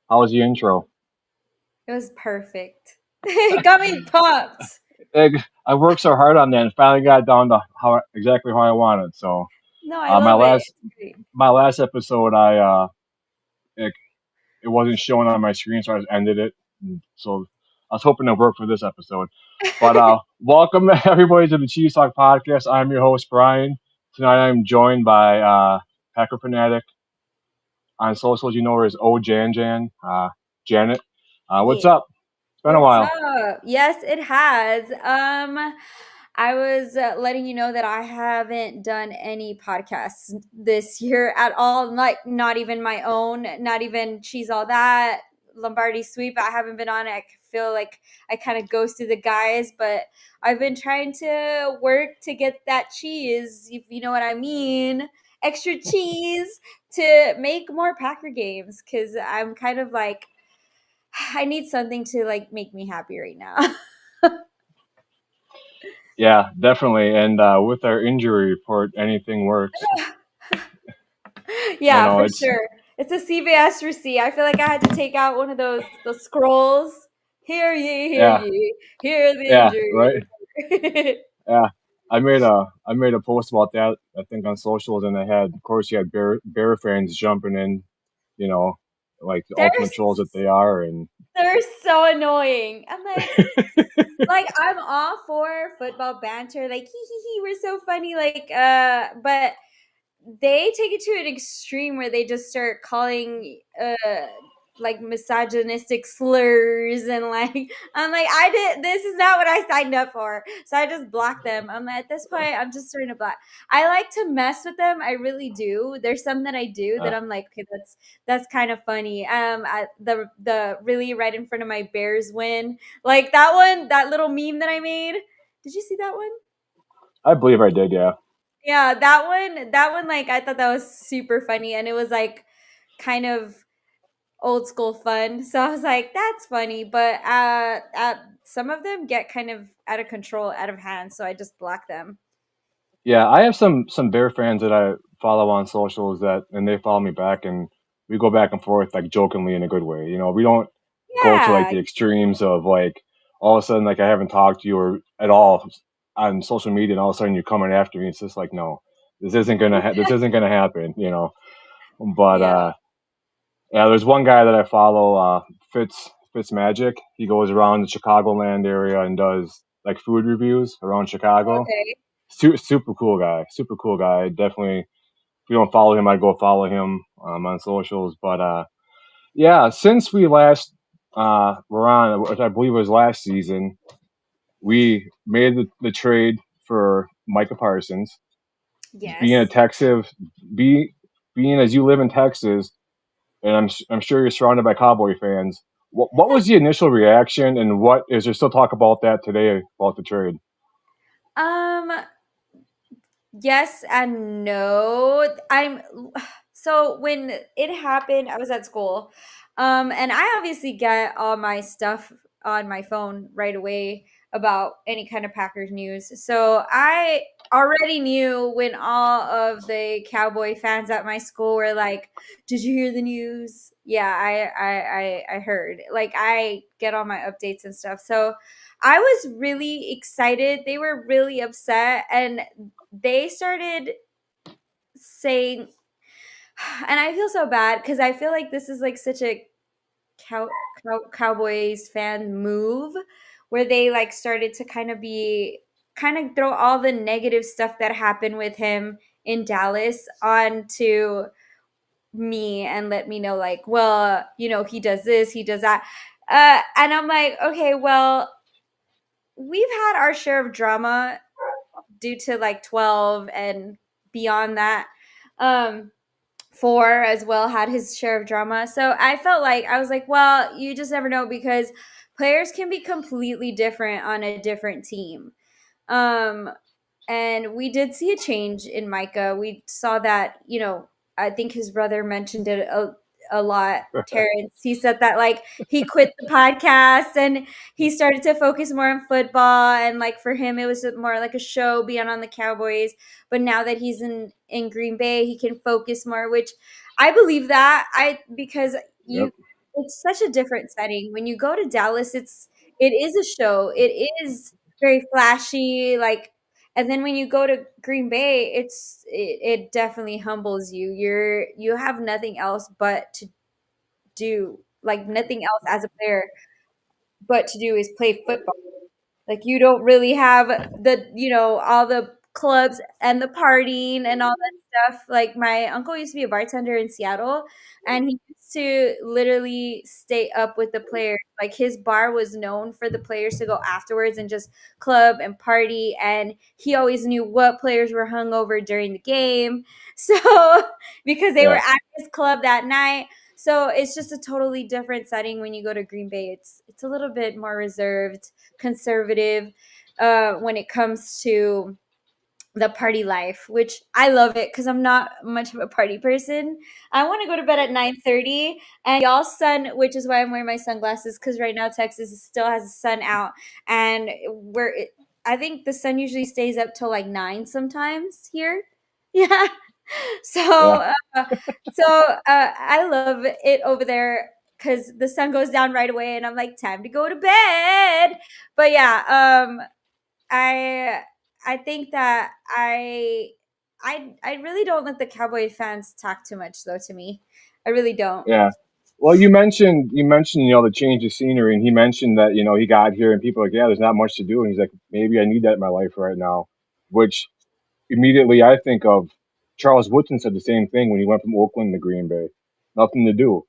How was the intro? It was perfect. It got me pumped. I worked so hard on that and finally got down to exactly how I wanted. So No, I uh, my love it. last It's great. my last episode, it, it wasn't showing on my screen, so I just ended it. So I was hoping to work for this episode. But welcome everybody to the Cheese Talk podcast. I'm your host Brian. Tonight I'm joined by Packer Fanatic on socials. You know her as OhJanJan, Janet. What's Yeah. up? It's been a What's while. up? Yes, it has. I was letting you know that I haven't done any podcasts this year at all. Like, not even my own, not even Cheese All That, Lombardi Sweep. I haven't been on it. I feel like I kind of ghosted the guys, but I've been trying to work to get that cheese, if you know what I mean. Extra cheese to make more Packer games because I'm kind of like, I need something to like make me happy right now. Yeah, definitely. And with our injury report, anything works. You Yeah, know, for it's sure. It's a CVS receipt. I feel like I had to take out one of those scrolls. Hear yeah, ye, hear the yeah, injury right. report. Yeah, I made a post about that. I think on socials, and of course, you had Bear fans jumping in. You know, like the they're ultimate trolls that they are, and they're so annoying. I'm like I'm all for football banter. Like hee, we're so funny. Like but they take it to an extreme where they just start calling like misogynistic slurs and like I'm like I did this is not what I signed up for. So I just block them. I'm at this point I'm just starting to block. I like to mess with them. I really do. There's some that I do that uh, I'm like, okay, that's kind of funny. The really right in front of my Bears win. Like that one, that little meme that I made. Did you see that one? I believe I did. Yeah, Yeah, that one, like I thought that was super funny, and it was like kind of old school fun. So I was like, that's funny, but some of them get kind of out of control, out of hand. So I just block them. yeah. I have some Bear fans that I follow on socials and they follow me back, and we go back and forth like jokingly in a good way. We don't go to like Yeah, the extremes of like all of a sudden like I haven't talked to you or at all on social media, and all of a sudden you're coming after me. It's just like no, this isn't gonna happen. But yeah. yeah, there's one guy that I follow, Fitz Magic. He goes around the Chicagoland area and does like food reviews around Chicago. Okay. Super cool guy. Super cool guy. Definitely, if you don't follow him, I'd go follow him on socials. But yeah, since we last were on, which I believe was last season, we made the trade for Micah Parsons. Being a Yes. Texas, be being as you live in Texas, and I'm sure you're surrounded by Cowboy fans. What was the initial reaction, and what is there still talk about that today about the trade? Um. Yes and no. I'm so when it happened, I was at school. And I obviously get all my stuff on my phone right away about any kind of Packers news. So I already knew when all of the Cowboy fans at my school were like, "Did you hear the news?" Yeah, I heard. Like I get all my updates and stuff. So I was really excited. They were really upset and they started saying, and I feel so bad because I feel like this is like such a Cowboys fan move where they like started to kind of throw all the negative stuff that happened with him in Dallas onto me and let me know like, well, he does this, he does that. And I'm like, okay, well, we've had our share of drama due to like 12 and beyond that. Um, Four as well had his share of drama. So I felt like I was like, well, you just never know because players can be completely different on a different team. Um, and we did see a change in Micah. We saw that, I think his brother mentioned it a lot, Terrence. He said that like he quit the podcast and he started to focus more on football. And like for him, it was more like a show beyond on the Cowboys. But now that he's in Green Bay, he can focus more, which I believe that because Yep. it's such a different setting. When you go to Dallas, it is a show. It is very flashy, like, and then when you go to Green Bay, it definitely humbles you. You have nothing else but to do, like nothing else as a player but to do is play football. Like you don't really have all the clubs and the partying and all that stuff. Like my uncle used to be a bartender in Seattle and he used to literally stay up with the players. Like his bar was known for the players to go afterwards and just club and party, and he always knew what players were hungover during the game. So because they were Yeah, at his club that night. So it's just a totally different setting when you go to Green Bay. It's a little bit more reserved, conservative when it comes to the party life, which I love it because I'm not much of a party person. I want to go to bed at 9:30, and y'all's sun, which is why I'm wearing my sunglasses because right now Texas still has the sun out, and I think the sun usually stays up till like 9 sometimes here. Yeah. yeah, So, I love it over there because the sun goes down right away, and I'm like, time to go to bed. But yeah, I I think that I really don't let the Cowboy fans talk too much though. To me, I really don't. yeah. Well, you mentioned the change of scenery, and he mentioned that he got here and people are like, yeah, there's not much to do, and he's like, maybe I need that in my life right now, which immediately I think of Charles Woodson said the same thing when he went from Oakland to Green Bay. Nothing to do.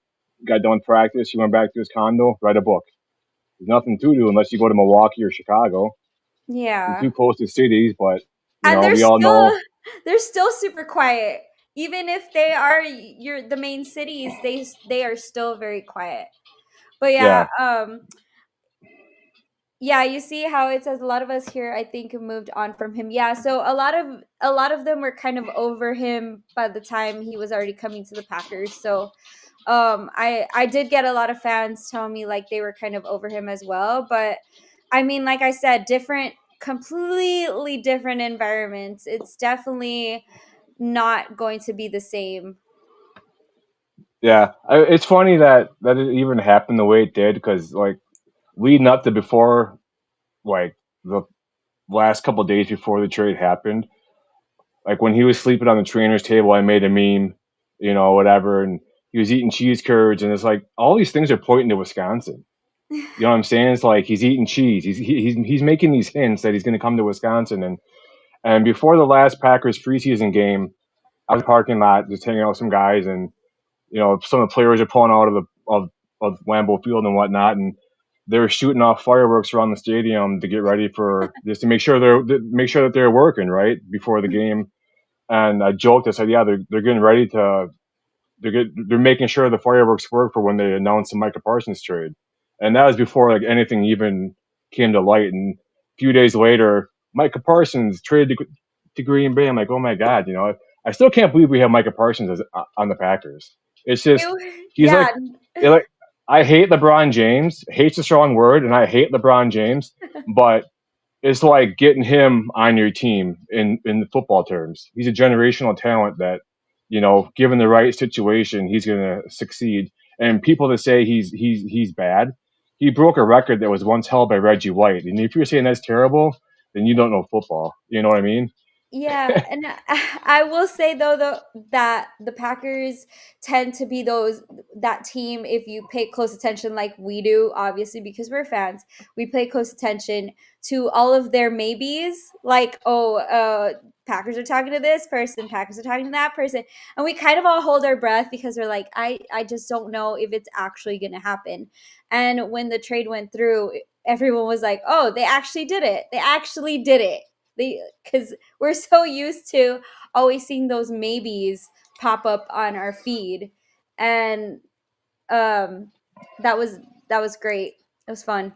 Got done with practice. He went back to his condo, write a book. There's nothing to do unless you go to Milwaukee or Chicago. They're Yeah, too close to cities, but and we all know. they're still super quiet. Even if they are the main cities, they are still very quiet. But yeah, Yeah, yeah, you see how it says a lot of us here I think moved on from him. Yeah, so a lot of them were kind of over him by the time he was already coming to the Packers. So I did get a lot of fans telling me like they were kind of over him as well, but I mean like I said, different, completely different environments. It's definitely not going to be the same. yeah. It's funny that it even happened the way it did because like leading up to before like the last couple of days before the trade happened, like when he was sleeping on the trainer's table, I made a meme, whatever, and he was eating cheese curds, and it's like all these things are pointing to Wisconsin. You know what I'm saying? It's like he's eating cheese. He's making these hints that he's going to come to Wisconsin, and before the last Packers preseason game, I was in the parking lot just hanging out with some guys, and some of the players are pulling out of Lambeau Field and whatnot, and they were shooting off fireworks around the stadium to get ready for just to make sure that they're working right before the game. And I joked, I said, yeah, they're getting ready to they're making sure the fireworks work for when they announce the Micah Parsons trade. And that was before like anything even came to light. And a few days later, Micah Parsons traded to Green Bay. I'm like, oh my god, I still can't believe we have Micah Parsons on the Packers. It's just he's Yeah. like I hate LeBron James. Hate's a strong word, and I hate LeBron James, but it's like getting him on your team in football terms. He's a generational talent that, given the right situation, he's going to succeed. And people that say he's bad, he broke a record that was once held by Reggie White. And if you're saying that's terrible, then you don't know football. You know what I mean? Yeah, and I will say though that the Packers tend to be that team if you pay close attention like we do, obviously because we're fans, we pay close attention to all of their maybes, like Packers are talking to this person, Packers are talking to that person, and we kind of all hold our breath because we're like, I just don't know if it's actually going to happen. And when the trade went through, everyone was like, oh, they actually did it. They actually did it. Because we're so used to always seeing those maybes pop up on our feed, and um that was that was great. It was fun.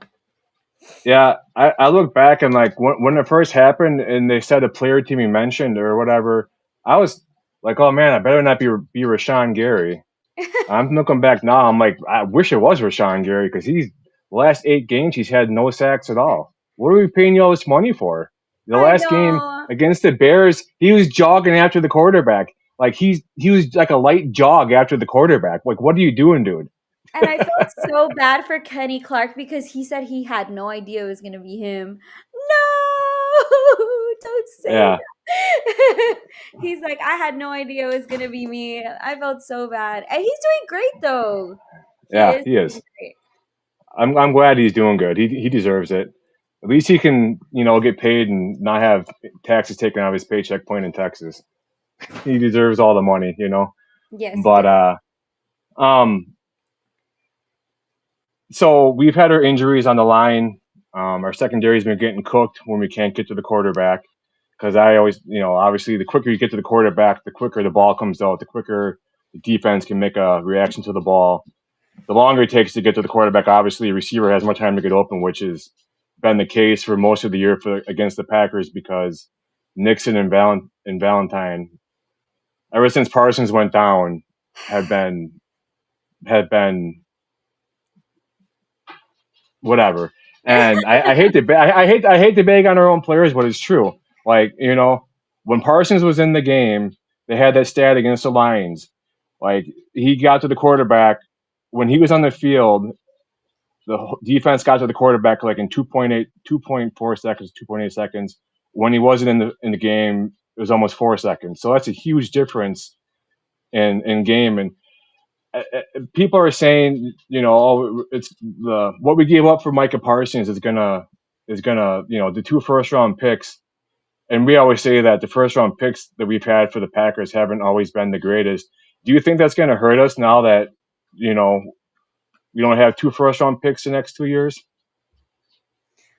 Yeah, I look back and like when it first happened and they said a player to me mentioned or whatever, I was like, oh man, I better not be Rashawn Gary. I'm looking back now. I'm like, I wish it was Rashawn Gary because he's the last 8 games he's had no sacks at all. What are we paying you all this money for? The I last game know. against the Bears, he was jogging after the quarterback. Like he was like a light jog after the quarterback. Like, what are you doing, dude? And I felt so bad for Kenny Clark because he said he had no idea it was gonna be him. No, don't say Yeah, that. He's like, I had no idea it was gonna be me. I felt so bad. And he's doing great though. He yeah, is he doing is. great. I'm glad he's doing good. He deserves it. At least he can, get paid and not have taxes taken out of his paycheck playing in Texas. He deserves all the money. Yes, he But does. um, so we've had our injuries on the line. Our secondary's been getting cooked when we can't get to the quarterback. Because I always, obviously, the quicker you get to the quarterback, the quicker the ball comes out, the quicker the defense can make a reaction to the ball. The longer it takes to get to the quarterback, obviously, a receiver has more time to get open, which has been the case for most of the year against the Packers because Nixon and Valentine, ever since Parsons went down, have been have been whatever. And I hate to I hate to bag on our own players, but it's true. Like when Parsons was in the game, they had that stat against the Lions. Like he got to the quarterback when he was on the field. The defense got to the quarterback like in 2.4 seconds, 2.8 seconds. When he wasn't in the game, it was almost 4 seconds. So that's a huge difference in game. And people are saying, oh, it's the what we gave up for Micah Parsons is gonna the 2 first round picks. And we always say that the first round picks that we've had for the Packers haven't always been the greatest. Do you think that's going to hurt us now that you know we don't have 2 first round picks the next 2 years?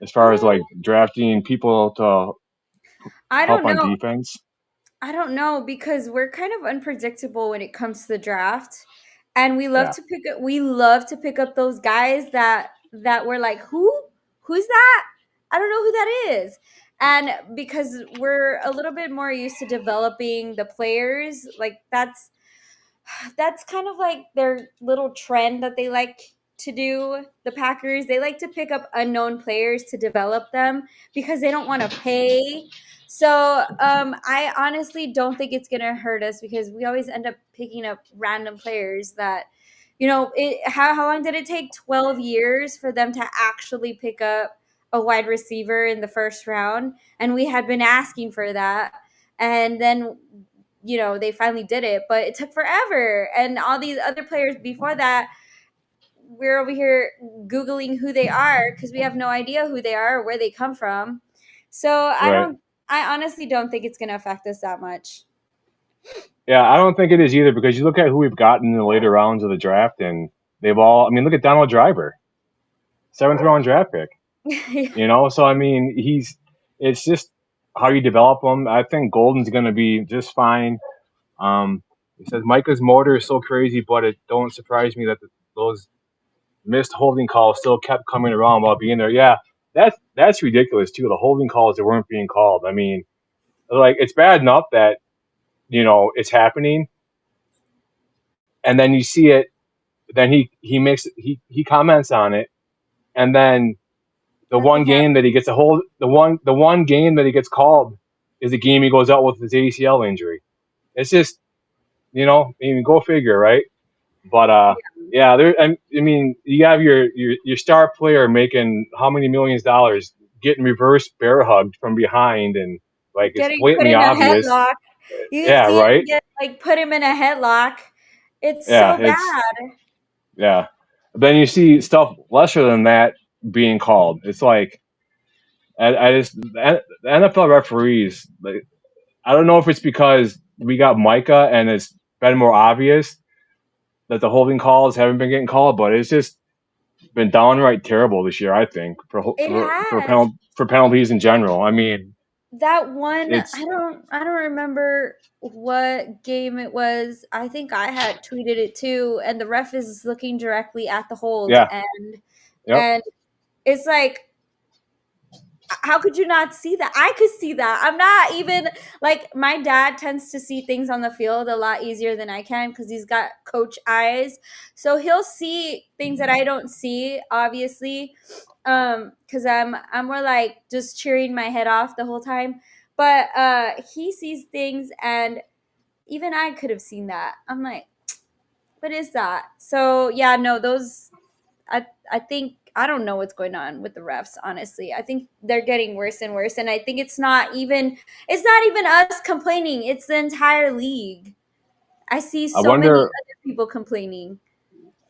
As far as Um, like drafting people to I help don't on know. defense. I don't know because we're kind of unpredictable when it comes to the draft, and Yeah, we love to pick up those guys that we're like, who's that? I don't know who that is. And because we're a little bit more used to developing the players, like that's kind of like their little trend that they like to do. The Packers, they like to pick up unknown players to develop them because they don't want to pay. So I honestly don't think it's gonna hurt us because we always end up picking up random players that how long did it take? 12 years for them to actually pick up a wide receiver in the first round, and we had been asking for that. And then they finally did it, but it took forever. And all these other players before that, we're over here Googling who they are because we have no idea who they are or where they come from. So right. I honestly don't think it's going to affect us that much. Yeah, I don't think it is either because you look at who we've gotten in the later rounds of the draft, and they've all. I mean, look at Donald Driver, seventh round draft pick. So I mean, It's just how you develop them. I think Golden's going to be just fine. Um, he says Micah's motor is so crazy, but it don't surprise me that those missed holding calls still kept coming around while being there. Yeah, that's ridiculous too. The holding calls that weren't being called. I mean, like it's bad enough that it's happening, and then you see it. Then he comments on it, and then the one Nothing game that happened. he gets a hold the one game that he gets called is the game he goes out with his ACL injury. It's just I mean, go figure, right? But yeah, I mean, you have your star player making how many millions dollars getting reverse bear hugged from behind, and like it's Getting put blatantly in a obvious. headlock. You Yeah, see him right. get like put him in a headlock. It's Yeah, so it's bad. yeah. Then you see stuff lesser than that being called. It's like I just the NFL referees. Like, I don't know if it's because we got Micah and it's been more obvious that the holding calls haven't been getting called, but it's just been downright terrible this year. I think It has. for penalties in general. I mean, That one, it's I don't remember what game it was. I think I had tweeted it too, and the ref is looking directly at the hold, yeah, yep, and it's like, how could you not see that? I could see that. I'm not even like, my dad tends to see things on the field a lot easier than I can because he's got coach eyes. So he'll see things that I don't see, obviously. Because I'm more like just cheering my head off the whole time. But he sees things, and even I could have seen that. I'm like, What is that? So yeah, no, those. I think I don't know what's going on with the refs. Honestly, I think they're getting worse and worse, and I think it's not even us complaining. It's the entire league. I see I so many wonder other people complaining.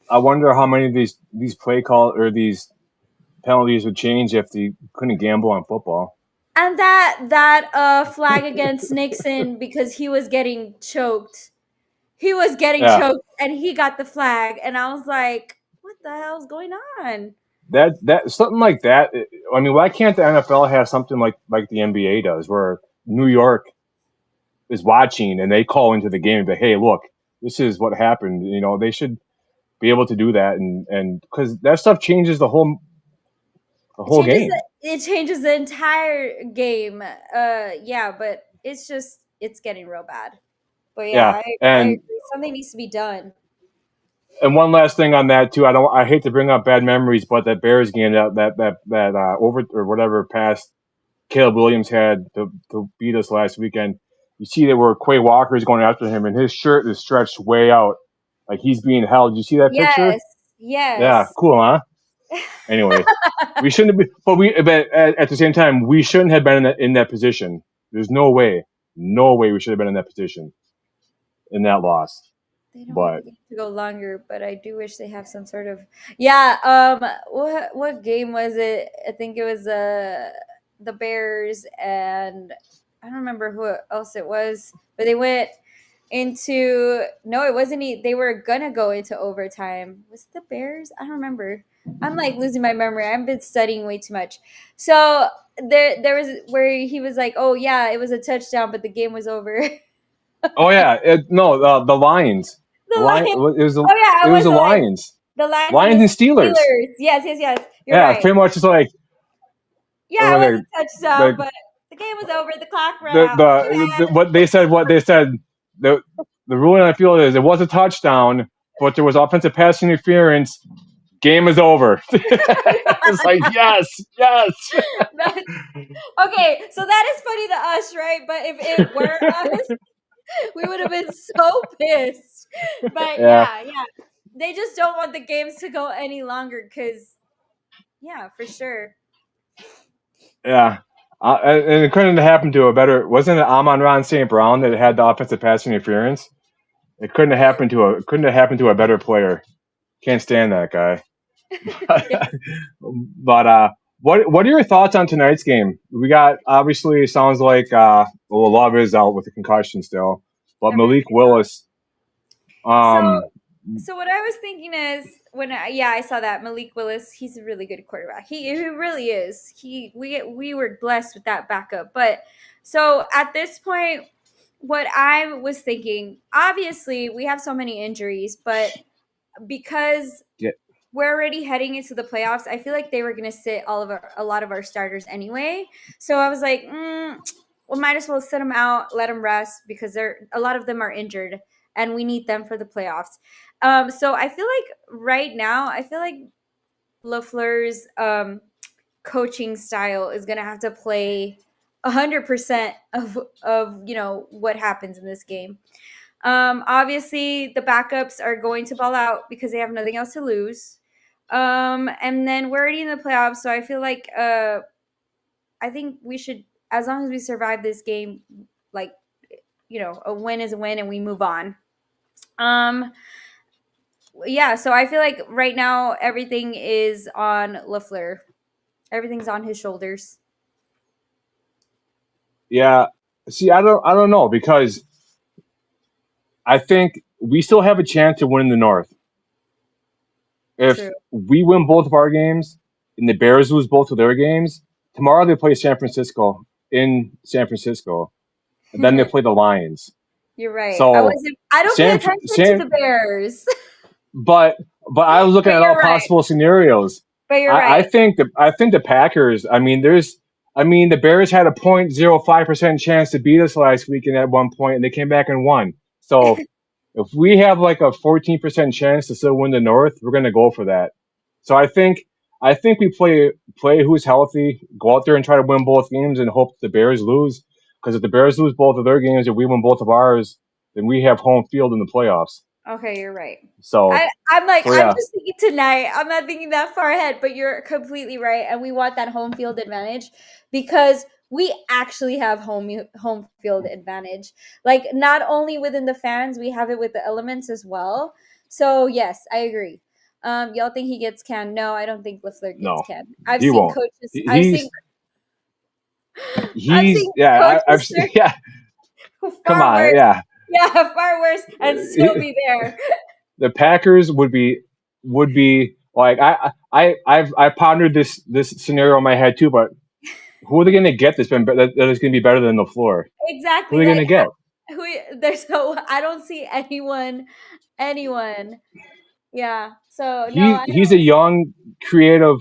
I wonder how many of these play call or these penalties would change if they couldn't gamble on football. And that flag against Nixon because he was getting choked. He was getting Yeah, choked and he got the flag and I was like, what the hell's going on? that something like that. I mean, why can't the NFL have something like the NBA does, where New York is watching and they call into the game and be, hey, look, this is what happened. They should be able to do that, and because that stuff changes the whole game. It changes the entire game. Yeah, but it's getting real bad. But yeah, Yeah, I and agree. Something needs to be done. one last thing on that too. I hate to bring up bad memories, but that Bears game that over or whatever pass Caleb Williams had to beat us last weekend. You see that where Quay Walker is going after him, and his shirt is stretched way out, like he's being held. Did you see that picture? Yes. Yeah, Yes. cool, huh? Anyway, we shouldn't be, but at the same time, we shouldn't have been in that position. There's no way we should have been in that position in that loss. They don't want the But game to go longer, but I do wish they have some sort of yeah. What game was it? I think it was the Bears and I don't remember who else it was, but they went into no, it wasn't. They were gonna go into overtime. Was it the Bears? I don't remember. I'm like losing my memory. I've been studying way too much. So there was where he was like, "Oh yeah, it was a touchdown, but the game was over." oh yeah, no, the Lions, The the Lion, Lions. it Oh yeah, it was was the the Lions. Lions, The Lions and Lions the and Steelers. Steelers. Yes, yes, yes. You're Yeah, right. pretty much just like Yeah, it was the a touchdown, the but the game was over. The clock ran the, out. the what they said. The the ruling on the field is it was a touchdown, but there was offensive pass interference. Game is over. It's like yes, yes. Okay, so that is funny to us, right? But if it were us, we would have been so pissed. But Yeah, yeah, yeah. They just don't want the games to go any longer because, yeah, for sure. yeah. And it couldn't have happened to a better. Wasn't it Amon-Ra St. Brown that had the offensive pass interference? It couldn't have happened to a better player. Can't stand that guy. But what are your thoughts on tonight's game? We got obviously it sounds like Love is out with a concussion still, but Malik Everybody's out. Willis. So Um, So what I was thinking is yeah, I saw that Malik Willis, he's a really good quarterback. He really is. We were blessed with that backup. But so at this point, what I was thinking, obviously we have so many injuries, but because yeah, we're already heading into the playoffs, I feel like they were going to sit a lot of our starters anyway. So I was like, we might as well sit them out, let them rest because a lot of them are injured and we need them for the playoffs. So I feel like right now, I feel like LaFleur's coaching style is going to have to play 100% of what happens in this game. Obviously, the backups are going to ball out because they have nothing else to lose. And then we're already in the playoffs, so I feel like I think we should, as long as we survive this game, like a win is a win, and we move on. Um, yeah, so I feel like right now everything is on LaFleur. Everything's on his shoulders. yeah. See, I don't know because I think we still have a chance to win the North. If True. we win both of our games and the Bears lose both of their games, tomorrow they play San Francisco in San Francisco, and then they play the Lions. You're right. So I don't pay San attention to San the Bears. but I was looking But at all you're right. possible scenarios. But you're I right. think the Packers. The Bears had a 0.05% chance to beat us last weekend at one point, and they came back and won. So if we have like a 14% chance to still win the North, we're going to go for that. So I think we play who's healthy, go out there and try to win both games, and hope the Bears lose. Because if the Bears lose both of their games and we win both of ours, then we have home field in the playoffs. Okay, you're right. So I'm yeah, just thinking tonight. I'm not thinking that far ahead, but you're completely right. And we want that home field advantage because we actually have home field advantage. Like not only within the fans, we have it with the elements as well. So yes, I agree. Y'all think he gets canned? No, I don't think LaFleur gets no, canned. I've he seen won't. coaches. I've seen I've coaches yeah. Come far on, worse. yeah. Yeah, far worse, and still be there. The Packers would be like I pondered this scenario in my head too, but who are they going to get that is going to be better than the floor? Who are Exactly. they going Like to get? who there's no I don't see anyone. Yeah. So no, I He's a young, creative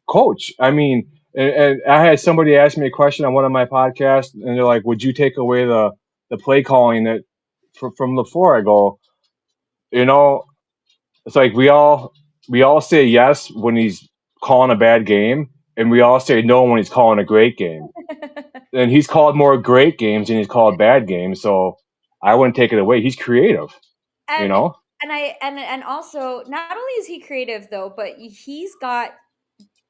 coach. I mean, and I had somebody ask me a question on one of my podcasts, and they're like, "Would you take away the play calling that from the floor?" I go, you know, it's like we all say yes when he's calling a bad game, and we all say no when he's calling a great game. don't. And he's called more great games than he's called bad games, so I wouldn't take it away. He's creative, you and know. and also not only is he creative though, but he's got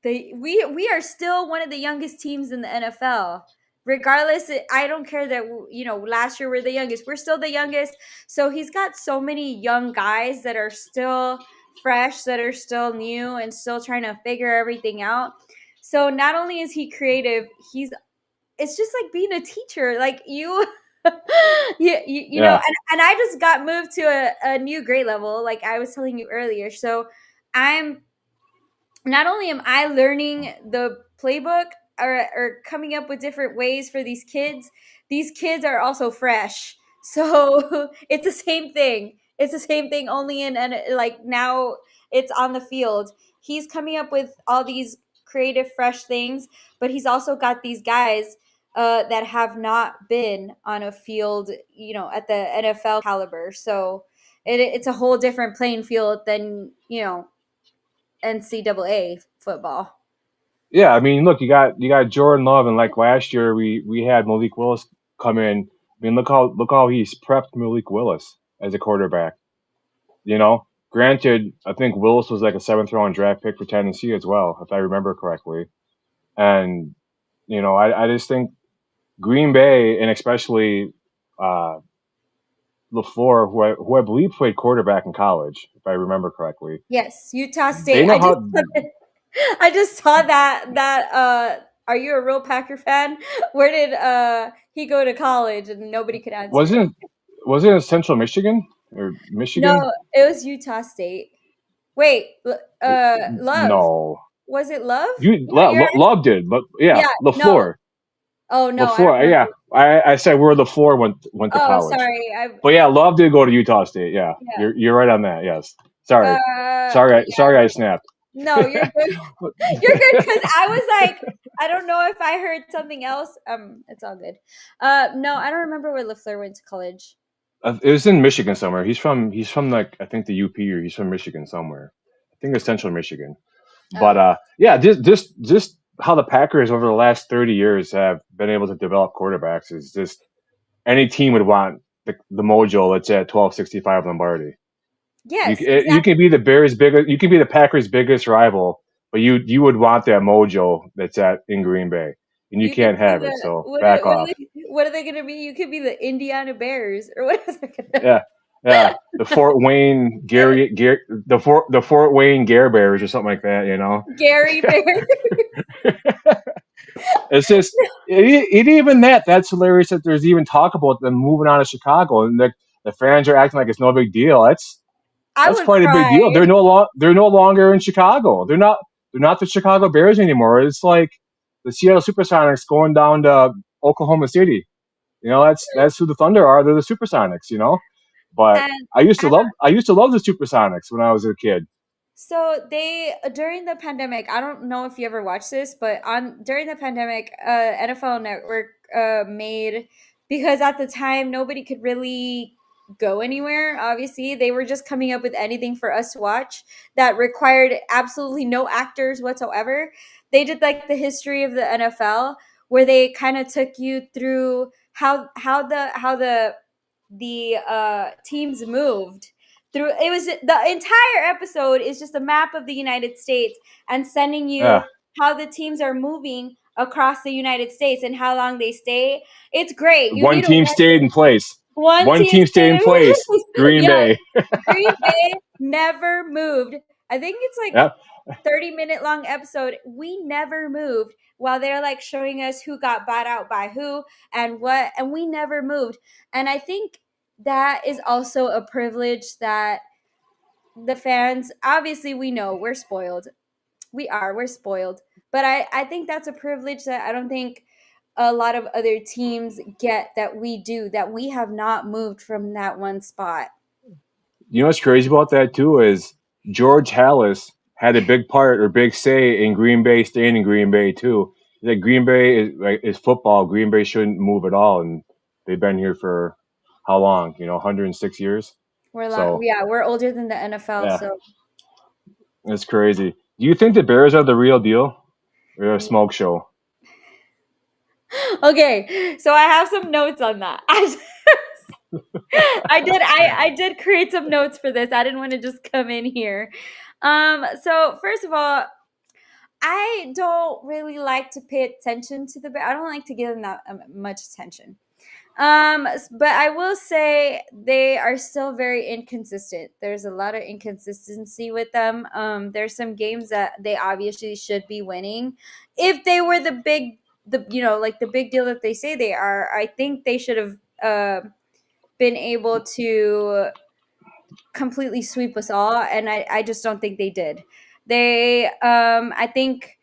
we are still one of the youngest teams in the NFL. Regardless, I don't care that last year we're the youngest. We're still the youngest. So he's got so many young guys that are still fresh, that are still new, and still trying to figure everything out. So not only is he creative, he's it's just like being a teacher. Like you, Yeah, and I just got moved to a new grade level, like I was telling you earlier. So I'm not only am I learning the playbook or coming up with different ways for these kids are also fresh. So it's the same thing. It's the same thing only and like now it's on the field. He's coming up with all these creative fresh things, but he's also got these guys that have not been on a field, at the NFL caliber. So it's a whole different playing field than, NCAA football. yeah. I mean, look, you got Jordan Love, and like last year, we had Malik Willis come in. I mean, look how he's prepped Malik Willis as a quarterback. You know, granted, I think Willis was like a seventh round draft pick for Tennessee as well, if I remember correctly. And I just think Green Bay, and especially uh, LaFleur, who I believe played quarterback in college, if I remember correctly. Yes, Utah They State. know how. I just saw that are you a real Packer fan? Where did he go to college and nobody could answer it. Wasn't was it in Central Michigan or Michigan? No, it was Utah State. Wait, Love. No, Was it Love? you You're Love did, but yeah, yeah, no. LaFleur, Oh no, I don't LaFleur. remember. Yeah, I said where LaFleur went to Oh, college, sorry. but yeah, Love did go to Utah State. Yeah, Yeah. you're right on that. Yes, sorry, Yeah. sorry, I snapped. No, you're good. You're good because I was like, I don't know if I heard something else. It's all good. No, I don't remember where LaFleur went to college. It was in Michigan somewhere. He's from like I think the UP, or he's from Michigan somewhere. I think it's Central Michigan. But Oh, yeah, just how the Packers over the last 30 years have been able to develop quarterbacks is just any team would want the mojo that's at 1265 Lombardi. You yes, you can exactly. be the Bears' biggest, you can be the Packers' biggest rival, but you would want that mojo that's at in Green Bay, and you You could can't be have it. the So back off. what are they gonna be? You could be the Indiana Bears or what is it gonna Yeah, yeah. The Fort Wayne the Fort Wayne Gare Bears or something like that. Gary Bears? It's just even that's hilarious that there's even talk about them moving out of Chicago, and the fans are acting like it's no big deal. I That's would quite a big cry. deal. They're no longer in Chicago. They're not the Chicago Bears anymore. It's like the Seattle SuperSonics going down to Oklahoma City. That's who the Thunder are. They're the SuperSonics. But And I used to love the SuperSonics when I was a kid. so they during the pandemic, I don't know if you ever watched this, but on during the pandemic, NFL Network made because at the time nobody could really go anywhere. Obviously, they were just coming up with anything for us to watch that required absolutely no actors whatsoever. They did like the history of the NFL, where they kind of took you through how the teams moved through. It was the entire episode is just a map of the United States and sending you Yeah. how the teams are moving across the United States and how long they stay. It's great. You One need to team watch stayed it. in place. One One team team stayed in stayed. place. Green Yeah, Bay. Green Bay never moved. I think it's like Yep. a 30-minute long episode. We never moved while they're like showing us who got bought out by who and what, and we never moved. And I think that is also a privilege that the fans, obviously, we know we're spoiled. We're spoiled. But I think that's a privilege that I don't think a lot of other teams get, that we do, that we have not moved from that one spot. You know what's crazy about that too is George Hallis had a big part or big say in Green Bay staying in Green Bay too. That Green Bay is football. Green Bay shouldn't move at all, and they've been here for how long? 106 years. So We're older than the NFL, yeah, so it's crazy. Do you think the Bears are the real deal or a smoke show? okay. So I have some notes on that. I did create some notes for this. I didn't want to just come in here. So first of all, I don't really like to pay attention to the Bears. I don't like to give them that much attention. But I will say they are still very inconsistent. There's a lot of inconsistency with them. There's some games that they obviously should be winning. If they were the big deal that they say they are, I think they should have been able to completely sweep us all, and I just don't think they did. I think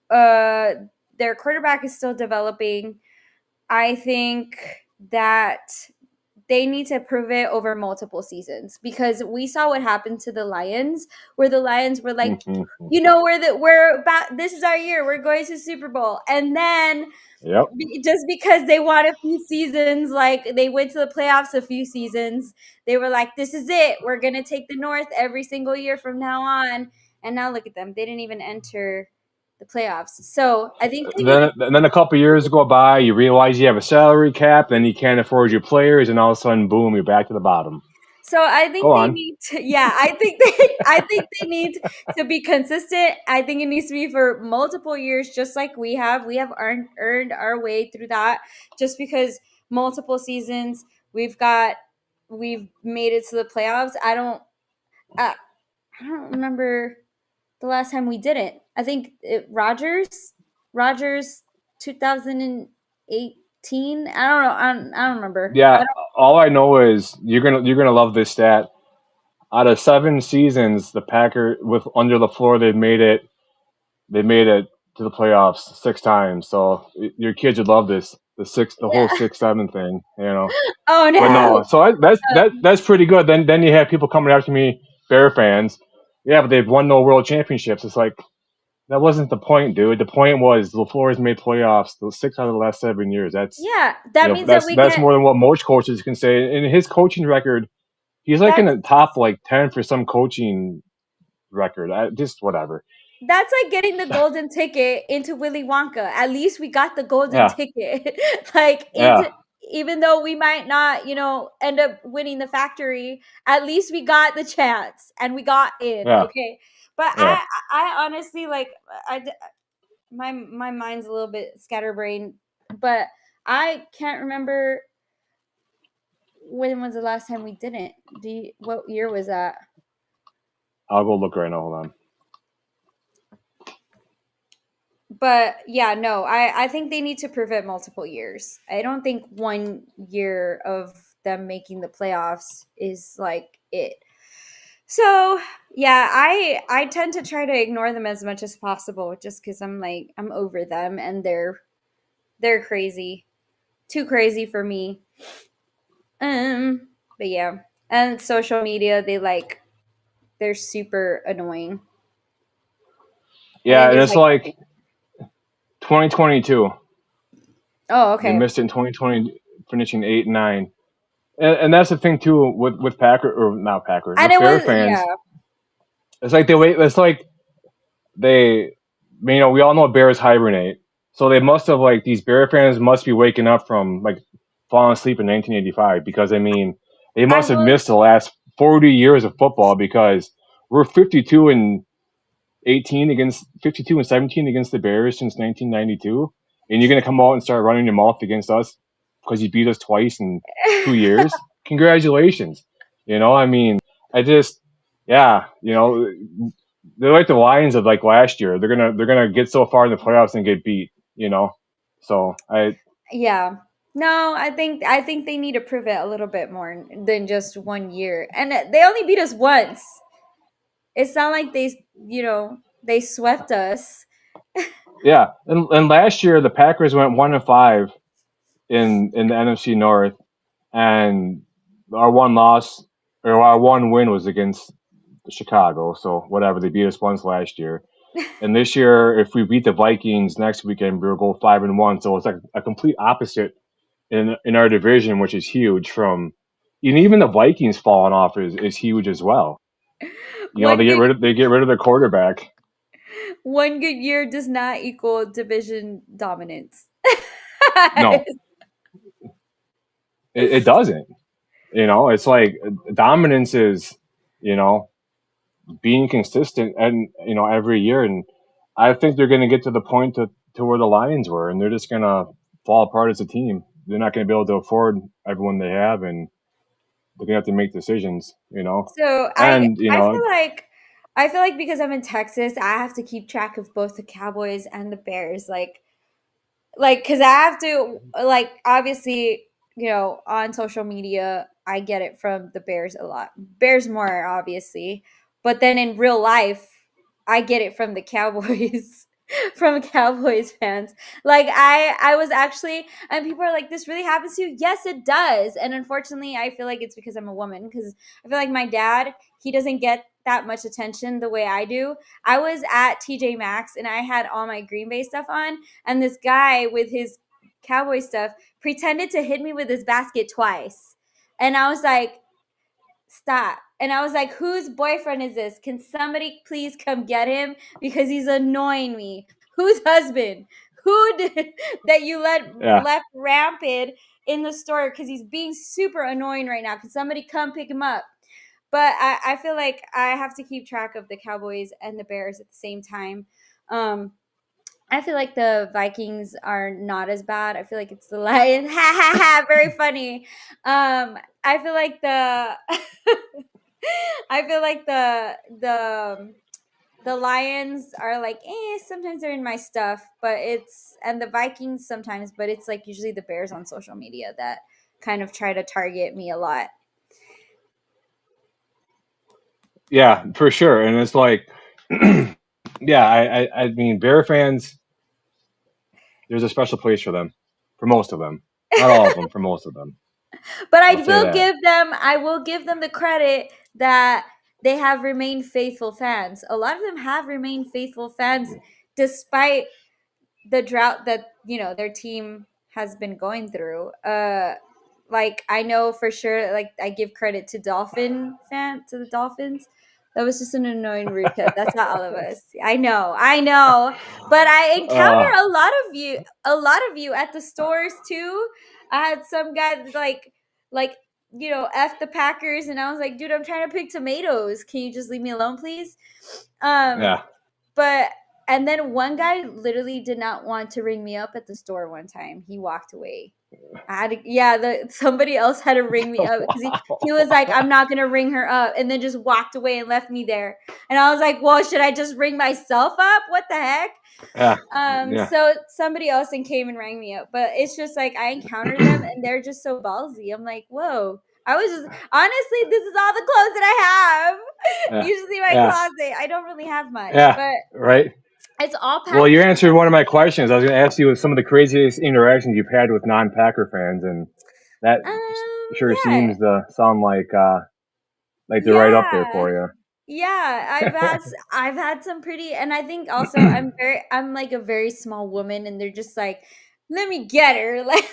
their quarterback is still developing. I think that they need to prove it over multiple seasons, because we saw what happened to the Lions, where the Lions were like, we're about, this is our year, we're going to Super Bowl, and then Yep. just because they won a few seasons, like they went to the playoffs a few seasons, they were like, this is it, we're gonna take the North every single year from now on. And now look at them, they didn't even enter the playoffs. So I think they need Then a couple years go by, you realize you have a salary cap, then you can't afford your players, and all of a sudden, boom, you're back to the bottom. So I think Go they on. need to, I think they need to be consistent. I think it needs to be for multiple years, just like we have. We have earned our way through that, just because multiple seasons we've made it to the playoffs. I don't remember the last time we didn't. I think Rogers 2018. I don't know. I don't remember. Yeah, all I know is you're gonna love this stat. Out of 7 seasons, the Packers with under the floor, they've made it. They made it to the playoffs 6 times. So your kids would love this. The whole Yeah. 6-7 thing. Oh no. But no, so that's pretty good. Then you have people coming after me, Bear fans. Yeah, but they've won no world championships. It's like that wasn't the point, dude. The point was LaFleur's made playoffs the 6 out of the last 7 years. That's Yeah, that means that we that's get more than what most coaches can say. In his coaching record, he's like in that's the top like 10 for some coaching record. Just whatever. that's like getting the golden ticket into Willy Wonka. At least we got the golden Yeah, ticket. Like yeah, into, even though we might not, end up winning the factory, at least we got the chance and we got in. yeah, Okay, but yeah. I honestly like my mind's a little bit scatterbrained, but I can't remember when was the last time we didn't. What year was that? I'll go look right now. Hold on. But yeah, no, I think they need to prevent multiple years. I don't think 1 year of them making the playoffs is like it. So yeah, I tend to try to ignore them as much as possible, just because I'm over them, and they're crazy, too crazy for me. But yeah, and social media, they're super annoying. And then Yeah, and there's it's like 2022. oh, They okay. missed it in 2020, finishing 8-9. And that's the thing too with Packer or not Packer And with it Bear was, fans. yeah. It's like they wait. It's like they, we all know Bears hibernate, so they must have like these Bear fans must be waking up from like falling asleep in 1985 because they must I have will missed the last 40 years of football because we're 52 and 17 against the Bears since 1992, and you're gonna come out and start running your mouth against us because you beat us twice in 2 years. Congratulations. I mean, I just, yeah, they're like the Lions of like last year. They're gonna get so far in the playoffs and get beat. So I Yeah. No, I think they need to prove it a little bit more than just 1 year. And they only beat us once. It's not like they swept us. yeah, and last year the Packers went 1-5 in the NFC North, and our one loss or our one win was against Chicago. So whatever, they beat us once last year, and this year if we beat the Vikings next weekend, we'll go 5-1. So it's like a complete opposite in our division, which is huge. And even the Vikings falling off is huge as well. One good They get rid of their quarterback. one good year does not equal division dominance. No, it doesn't. It's like dominance is you know being consistent and every year, and I think they're going to get to the point to where the Lions were, and they're just going to fall apart as a team. They're not going to be able to afford everyone they have, and they're going to have to make decisions. So I And I feel like I feel like because I'm in Texas, I have to keep track of both the Cowboys and the Bears. Like because I have to, like, obviously, on social media I get it from the Bears a lot, Bears more obviously, but then in real life I get it from the Cowboys. From Cowboys fans. Like I was actually, and people are like, this really happens to you? Yes, it does. And unfortunately I feel like it's because I'm a woman, because I feel like my dad, he doesn't get that much attention the way I do. I was at TJ Maxx and I had all my Green Bay stuff on, and this guy with his cowboy stuff pretended to hit me with his basket twice. And I was like, stop. And I was like, whose boyfriend is this? Can somebody please come get him? Because he's annoying me. Whose husband? Who did that you yeah, left rampant in the store? Because he's being super annoying right now. Can somebody come pick him up? But I feel like I have to keep track of the Cowboys and the Bears at the same time. Um, I feel like the Vikings are not as bad. I feel like it's the Lions. Ha ha ha! Very funny. I feel like the I feel like the Lions are like, sometimes they're in my stuff, but it's, and the Vikings sometimes, but it's like usually the Bears on social media that kind of try to target me a lot. yeah, for sure. And it's like, yeah, I mean, Bear fans, there's a special place for them, for most of them, not all of them, for most of them. But I'll say that. I will give them the credit that they have remained faithful fans. A lot of them have remained faithful fans despite the drought that their team has been going through. Like I know for sure, like I give credit to the Dolphins. That was just an annoying rude cut. That's not all of us. I know, but I encounter Uh, a lot of you at the stores too. I had some guy that, like f the Packers, and I was like, dude, I'm trying to pick tomatoes. Can you just leave me alone, please? Um, yeah, but and then one guy literally did not want to ring me up at the store one time. He walked away. Somebody else had to ring me up because he was like, I'm not gonna ring her up, and then just walked away and left me there. And I was like, well, should I just ring myself up? What the heck? yeah, yeah, So somebody else then came and rang me up. But it's just like I encountered them and they're just so ballsy. I'm like, whoa. I was just honestly, this is all the clothes that I have. yeah, Usually my yeah, closet. I don't really have much, yeah. but Right. it's all Well, packed you in. answered one of my questions. I was going to ask you some of the craziest interactions you've had with non-Packer fans, and that sure Yeah. seems to sound like they're right up there Yeah. for you. Yeah, I've had some pretty, and I think also I'm like a very small woman, and they're just like, let me get her. Like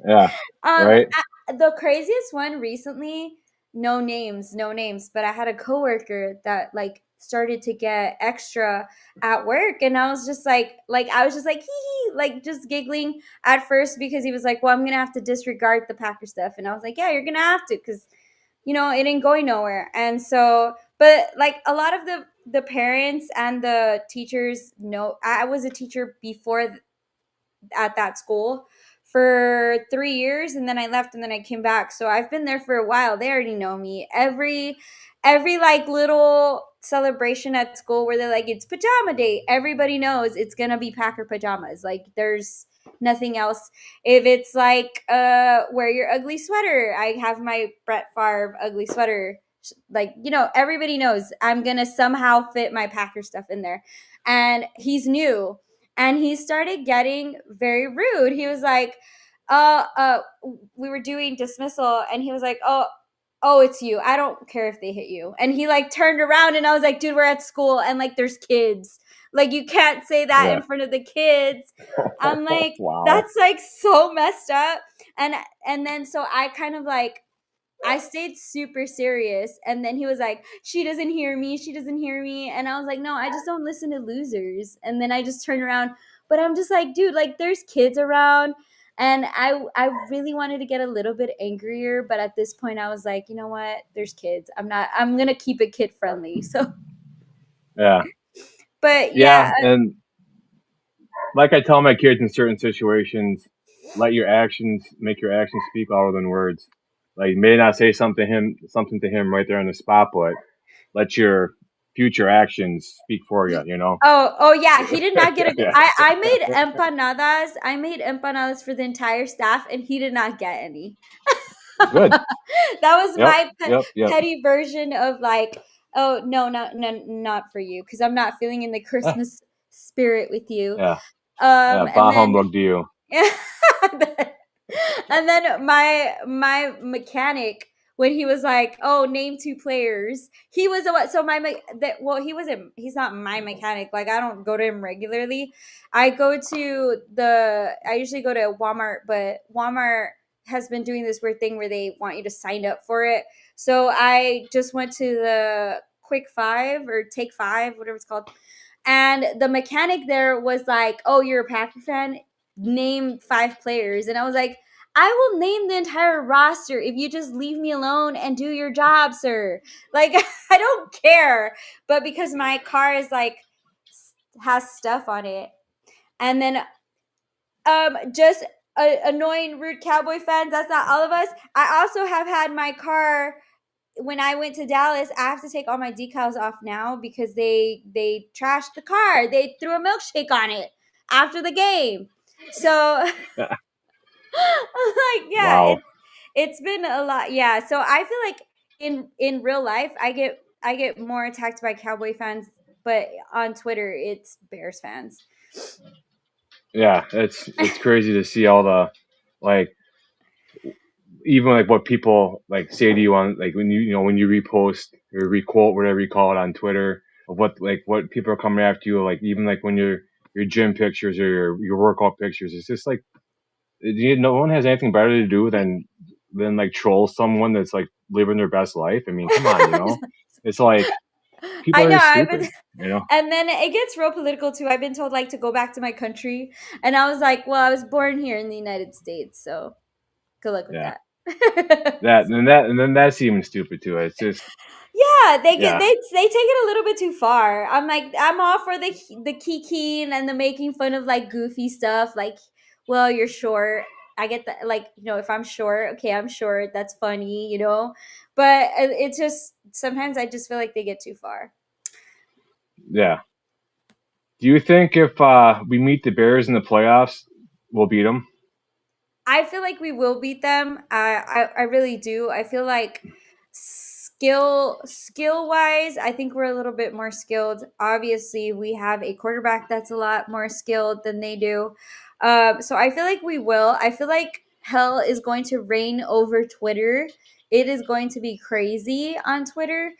Yeah. Right. the craziest one recently, no names, no names, but I had a coworker that like started to get extra at work, and I was just like I was just like hee hee, like just giggling at first because he was like, well, I'm gonna have to disregard the Packer stuff, and I was like, yeah, you're gonna have to, because it ain't going nowhere. And so, but like a lot of the parents and the teachers know. I was a teacher before at that school for 3 years, and then I left, and then I came back. So I've been there for a while. They already know me. Every like little celebration at school where they're like, it's pajama day, everybody knows it's gonna be Packer pajamas. Like there's nothing else. If it's like wear your ugly sweater, I have my Brett Favre ugly sweater. Like, everybody knows I'm gonna somehow fit my Packer stuff in there. And he's new, and he started getting very rude. He was like, we were doing dismissal, and he was like, oh, it's you. I don't care if they hit you. And he like turned around, and I was like, dude, we're at school, and like there's kids. Like you can't say that in front of the kids. I'm like, Wow. that's like so messed up. And then so I kind of like, I stayed super serious. And then he was like, she doesn't hear me. She doesn't hear me. And I was like, no, I just don't listen to losers. And then I just turned around. But I'm just like, dude, like there's kids around. And I really wanted to get a little bit angrier. But at this point, I was like, you know what? There's kids. I'm going to keep it kid friendly. So, Yeah. but Yeah. And like I tell my kids in certain situations, let your actions make your actions speak louder than words. Like, you may not say something to him right there on the spot, but let your future actions speak for you. Oh yeah, he did not get a. Yeah. I made empanadas. I made empanadas for the entire staff, and he did not get any. Good. That was my Yep. petty version of like, oh no, not for you, because I'm not feeling in the Christmas spirit with you. Yeah. And Bah then humbug to you. and then my mechanic, when he was like, "Oh, name two players," he was a so my he wasn't. He's not my mechanic. Like I don't go to him regularly. I usually go to Walmart, but Walmart has been doing this weird thing where they want you to sign up for it. So I just went to the Quick 5 or Take 5, whatever it's called. And the mechanic there was like, "Oh, you're a Packer fan? Name 5 players." And I was like, "I will name the entire roster if you just leave me alone and do your job, sir." Like, I don't care. But because my car is like, has stuff on it. And then just annoying rude Cowboy fans, that's not all of us. I also have had my car, when I went to Dallas, I have to take all my decals off now because they trashed the car. They threw a milkshake on it after the game. So like, yeah, Wow. it's been a lot. Yeah. So I feel like in real life, I get more attacked by Cowboy fans, but on Twitter it's Bears fans. Yeah, it's crazy to see all the, like, even like what people like say to you on, like, when when you repost or requote, whatever you call it, on Twitter, of what people are coming after you, like even like when your gym pictures or your workout pictures. It's just like, no one has anything better to do than like troll someone that's like living their best life. I mean, come on. It's like, people I are know. just I've stupid. been, and then it gets real political too. I've been told like to go back to my country, and I was like, well, I was born here in the United States, so good luck with Yeah. that. And then that's even stupid too. It's just, Yeah, they yeah. they take it a little bit too far. I'm like, I'm all for the kikiing and the making fun of like goofy stuff. Like, well, you're short. I get that. Like, if I'm short, okay, I'm short. That's funny, But it's just sometimes I just feel like they get too far. Yeah. Do you think if we meet the Bears in the playoffs, we'll beat them? I feel like we will beat them. I really do. I feel like skill wise, I think we're a little bit more skilled. Obviously, we have a quarterback that's a lot more skilled than they do. So I feel like we will. I feel like hell is going to reign over Twitter. It is going to be crazy on Twitter.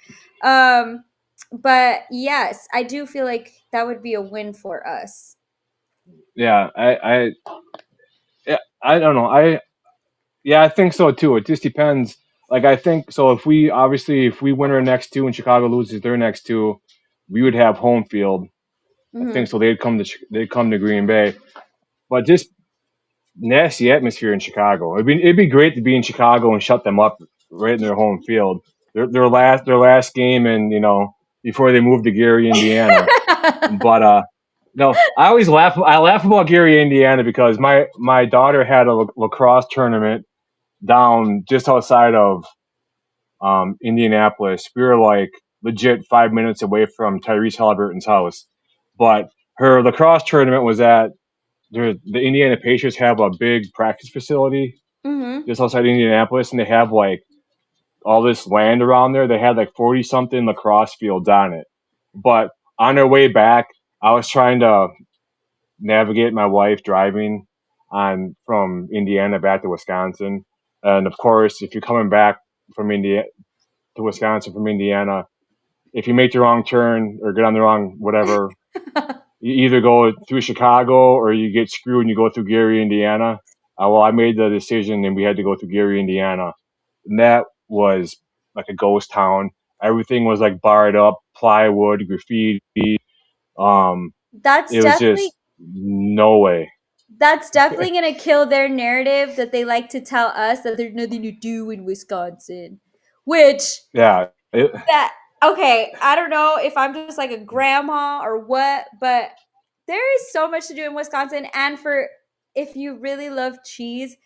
But yes, I do feel like that would be a win for us. Yeah, I don't know. Yeah, I think so too. It just depends. Like, I think so. If we win our next two and Chicago loses their next two, we would have home field. I think Mm-hmm. so. They'd come to Green Bay, but just nasty atmosphere in Chicago. It'd be great to be in Chicago and shut them up right in their home field. Their last game, and before they moved to Gary, Indiana. But no, I laugh about Gary, Indiana, because my daughter had a lacrosse tournament down just outside of Indianapolis. We were like legit 5 minutes away from Tyrese Halliburton's house, but her lacrosse tournament was at the Indiana Pacers have a big practice facility Mm-hmm. just outside Indianapolis, and they have like all this land around there. They had like 40 something lacrosse fields on it. But on their way back, I was trying to navigate my wife driving on from Indiana back to Wisconsin. And of course, if you're coming back from India to Wisconsin from Indiana, if you make the wrong turn or get on the wrong whatever, you either go through Chicago or you get screwed and you go through Gary, Indiana. Well, I made the decision and we had to go through Gary, Indiana. And that was like a ghost town. Everything was like barred up, plywood, graffiti. Um, That's it was definitely just no way. that's definitely gonna kill their narrative that they like to tell us that there's nothing to do in Wisconsin. Which Yeah, that okay, I don't know if I'm just like a grandma or what, but there is so much to do in Wisconsin. And for if you really love cheese,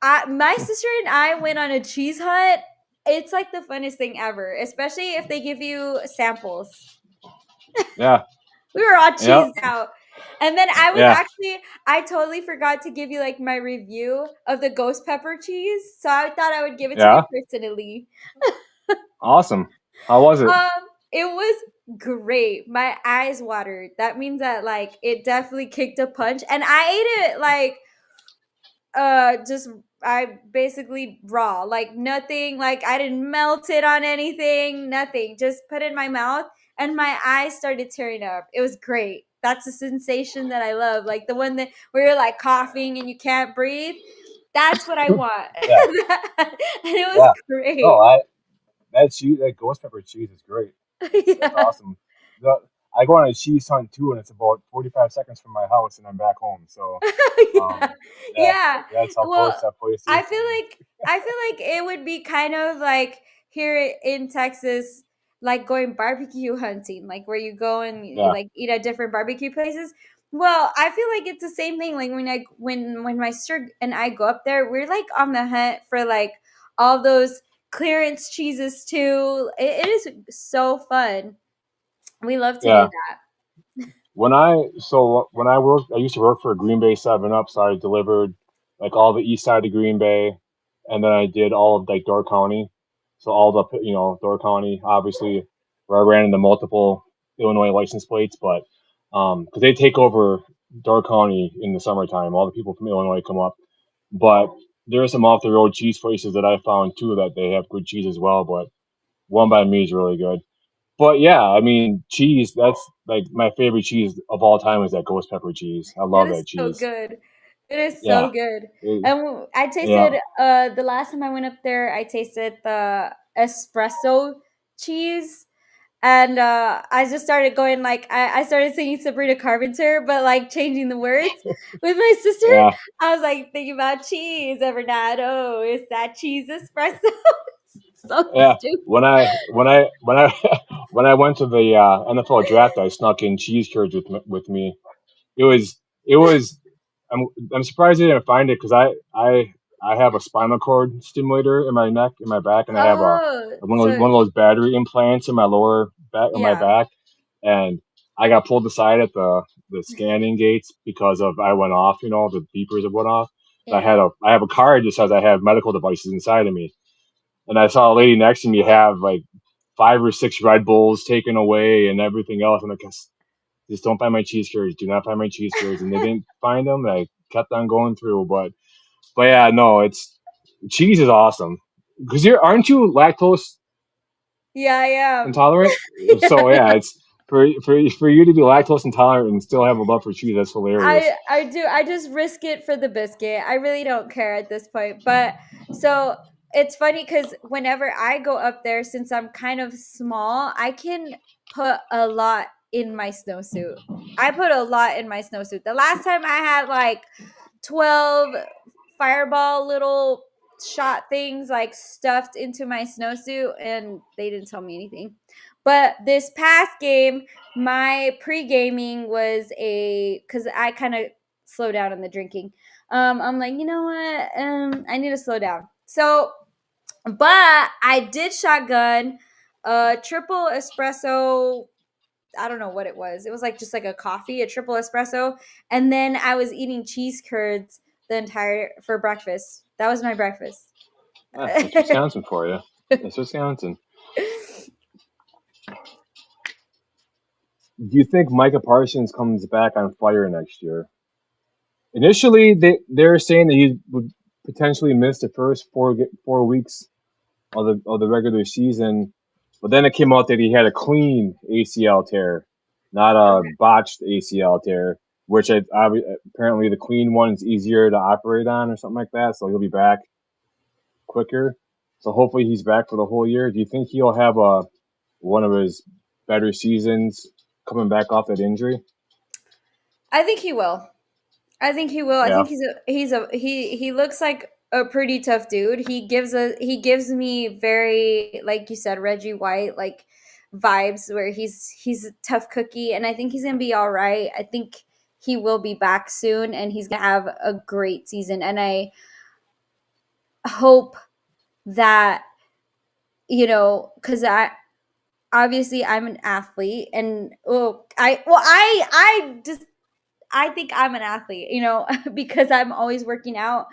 my sister and I went on a cheese hunt. It's like the funnest thing ever, especially if they give you samples. yeah, We were all yeah, cheesed out. And then yeah, I totally forgot to give you like my review of the ghost pepper cheese. So I thought I would give it to you yeah. personally. Awesome. How was it? Um, it was great. My eyes watered. That means that like it definitely kicked a punch. And I ate it like just I basically raw, like nothing, like I didn't melt it on anything, nothing. Just put it in my mouth and my eyes started tearing up. It was great. That's a sensation that I love. Like the one that where you're like coughing and you can't breathe. That's what I want. Yeah, And it was yeah. No, great. that ghost pepper cheese is great. That's Yeah. awesome. The, I go on a cheese hunt too, and it's about 45 seconds from my house, and I'm back home. So, Yeah. yeah, Yeah. that's how close Well, that place I is to feel me. like I feel like it would be kind of like here in Texas, like going barbecue hunting, like where you go and you Yeah, like eat at different barbecue places. Well, I feel like it's the same thing. Like when my sister and I go up there, we're like on the hunt for like all those clearance cheeses too. It is so fun. We love to do yeah. that. When I worked, I used to work for Green Bay Seven Up, so I delivered like all the east side of Green Bay, and then I did all of like Door County, so all the Door County, obviously, where I ran into multiple Illinois license plates, but because they take over Door County in the summertime, all the people from Illinois come up, but there are some off the road cheese places that I found too that they have good cheese as well, but one by me is really good. But yeah, I mean, cheese, that's like my favorite cheese of all time is that ghost pepper cheese. I It love is that so cheese. good. It is Yeah. so good. It- And I yeah. tasted the last time I went up there, I tasted the espresso cheese. And I just started going like I started singing Sabrina Carpenter, but like changing the words with my sister. Yeah. I was like thinking about cheese every night. Oh, is that cheese espresso? So Yeah. stupid. When I when I went to the NFL draft, I snuck in cheese curds with me. It was I'm surprised I didn't find it because I have a spinal cord stimulator in my neck, in my back, and I have a Oh, one so of those battery implants in my lower back of my yeah, back, and I got pulled aside at the scanning gates because of I went off, the beepers have went off. yeah, I have a card that says I have medical devices inside of me, and I saw a lady next to me have like 5 or 6 Red Bulls taken away and everything else, and I guess just don't find my cheese curds. Do not find my cheese curds, and they didn't find them. I kept on going through, but yeah, no, it's cheese is awesome because aren't you lactose yeah, I am. intolerant? So yeah, it's for you to be lactose intolerant and still have a love for cheese. That's hilarious. I do. I just risk it for the biscuit. I really don't care at this point. But so it's funny because whenever I go up there, since I'm kind of small, I can put a lot in my snowsuit. I put a lot in my snowsuit. The last time I had like 12 fireball little shot things like stuffed into my snowsuit, and they didn't tell me anything. But this past game, my pre-gaming was because I kind of slow down in the drinking. I'm like, you know what? I need to slow down. So, but I did shotgun a triple espresso. I don't know what it was. It was like just like a coffee, a triple espresso, and then I was eating cheese curds the entire for breakfast. That was my breakfast. That's Wisconsin for you. That's Wisconsin. Do you think Micah Parsons comes back on fire next year? Initially, they're saying that he would potentially miss the first 4 weeks of the regular season, but then it came out that he had a clean ACL tear, not a Okay. botched ACL tear, which apparently the clean one is easier to operate on or something like that. So he'll be back quicker. So hopefully he's back for the whole year. Do you think he'll have one of his better seasons coming back off that injury? I think he will. I think he will. I Yeah. think he looks like a pretty tough dude. He gives me very, like you said, Reggie White like vibes, where he's a tough cookie, and I think he's gonna be all right. I think he will be back soon, and he's gonna have a great season. And I hope that, because I obviously I'm an athlete, and I think I'm an athlete, because I'm always working out.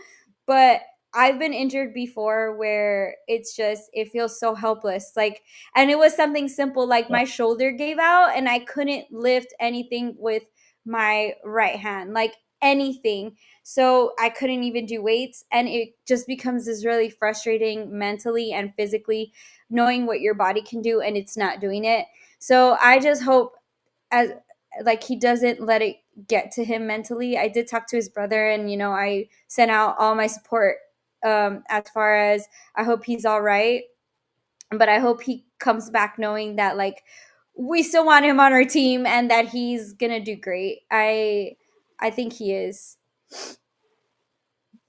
But I've been injured before where it feels so helpless. Like, and it was something simple, like Yeah. my shoulder gave out and I couldn't lift anything with my right hand, like anything. So I couldn't even do weights. And it just becomes this really frustrating mentally and physically, knowing what your body can do and it's not doing it. So I just hope, as like, he doesn't let it get to him mentally. I did talk to his brother, and I sent out all my support, as far as I hope he's all right. But I hope he comes back knowing that, like, we still want him on our team and that he's gonna do great. I think he is.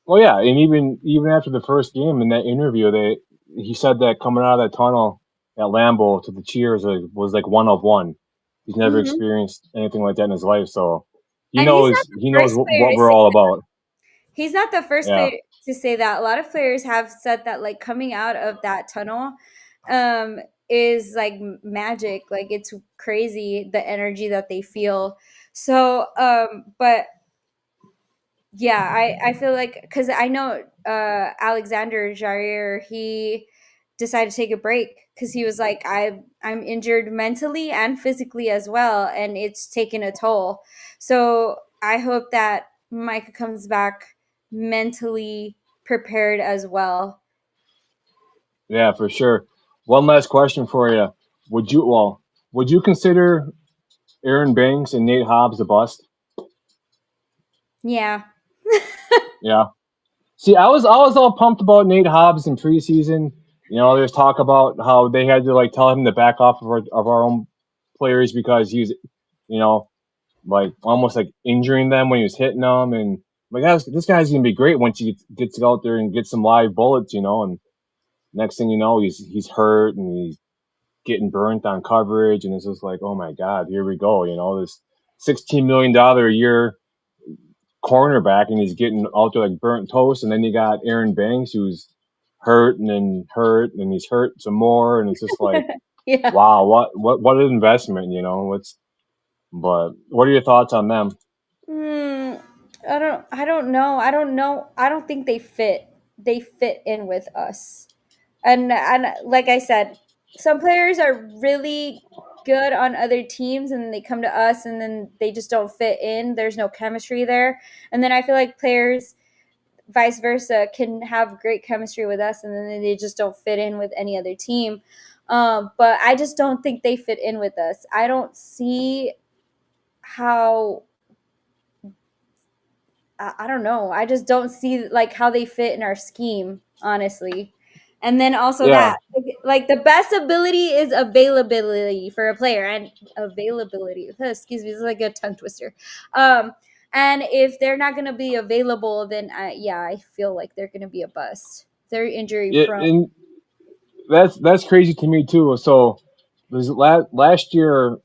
Well, yeah, and even after the first game in that interview, he said that coming out of that tunnel at Lambeau to the cheers was like one of one. He's never Hmm. experienced anything like that in his life, so he And he's not knows the he knows first player what to we're say all about. He's not the first Yeah, player to say that. A lot of players have said that, like, coming out of that tunnel, um, is like magic. Like, it's crazy the energy that they feel. So, but yeah, I feel like, because I know Alexander Jair, he decided to take a break because he was like, I'm injured mentally and physically as well, and it's taken a toll. So I hope that Micah comes back mentally prepared as well. yeah, for sure. One last question for you: would you consider Aaron Banks and Nate Hobbs a bust? Yeah. Yeah. See, I was all pumped about Nate Hobbs in preseason. There's talk about how they had to like tell him to back off of our own players because he's, you know, like almost like injuring them when he was hitting them, and like this guy's gonna be great once he gets out there and gets some live bullets. And next thing you know, he's hurt and he's getting burnt on coverage, and it's just like, oh my god, here we go. This $16 million a year cornerback, and he's getting out there like burnt toast. And then you got Aaron Banks, who's hurt, and he's hurt some more, and it's just like, Yeah. wow, what an investment. But what are your thoughts on them? Hmm. I don't know. I don't know. I don't think they fit in with us. And like I said, some players are really good on other teams and they come to us and then they just don't fit in. There's no chemistry there. And then I feel like players vice versa can have great chemistry with us and then they just don't fit in with any other team. But I just don't think they fit in with us. I don't see how, I don't know. I just don't see like how they fit in our scheme, honestly. And then also Yeah, that, like, the best ability is availability for a player, and availability. Excuse me, this is like a tongue twister. Um, and if they're not going to be available, then yeah, I feel like they're going to be a bust. Very injury It, prone. and that's crazy to me too. So this last year,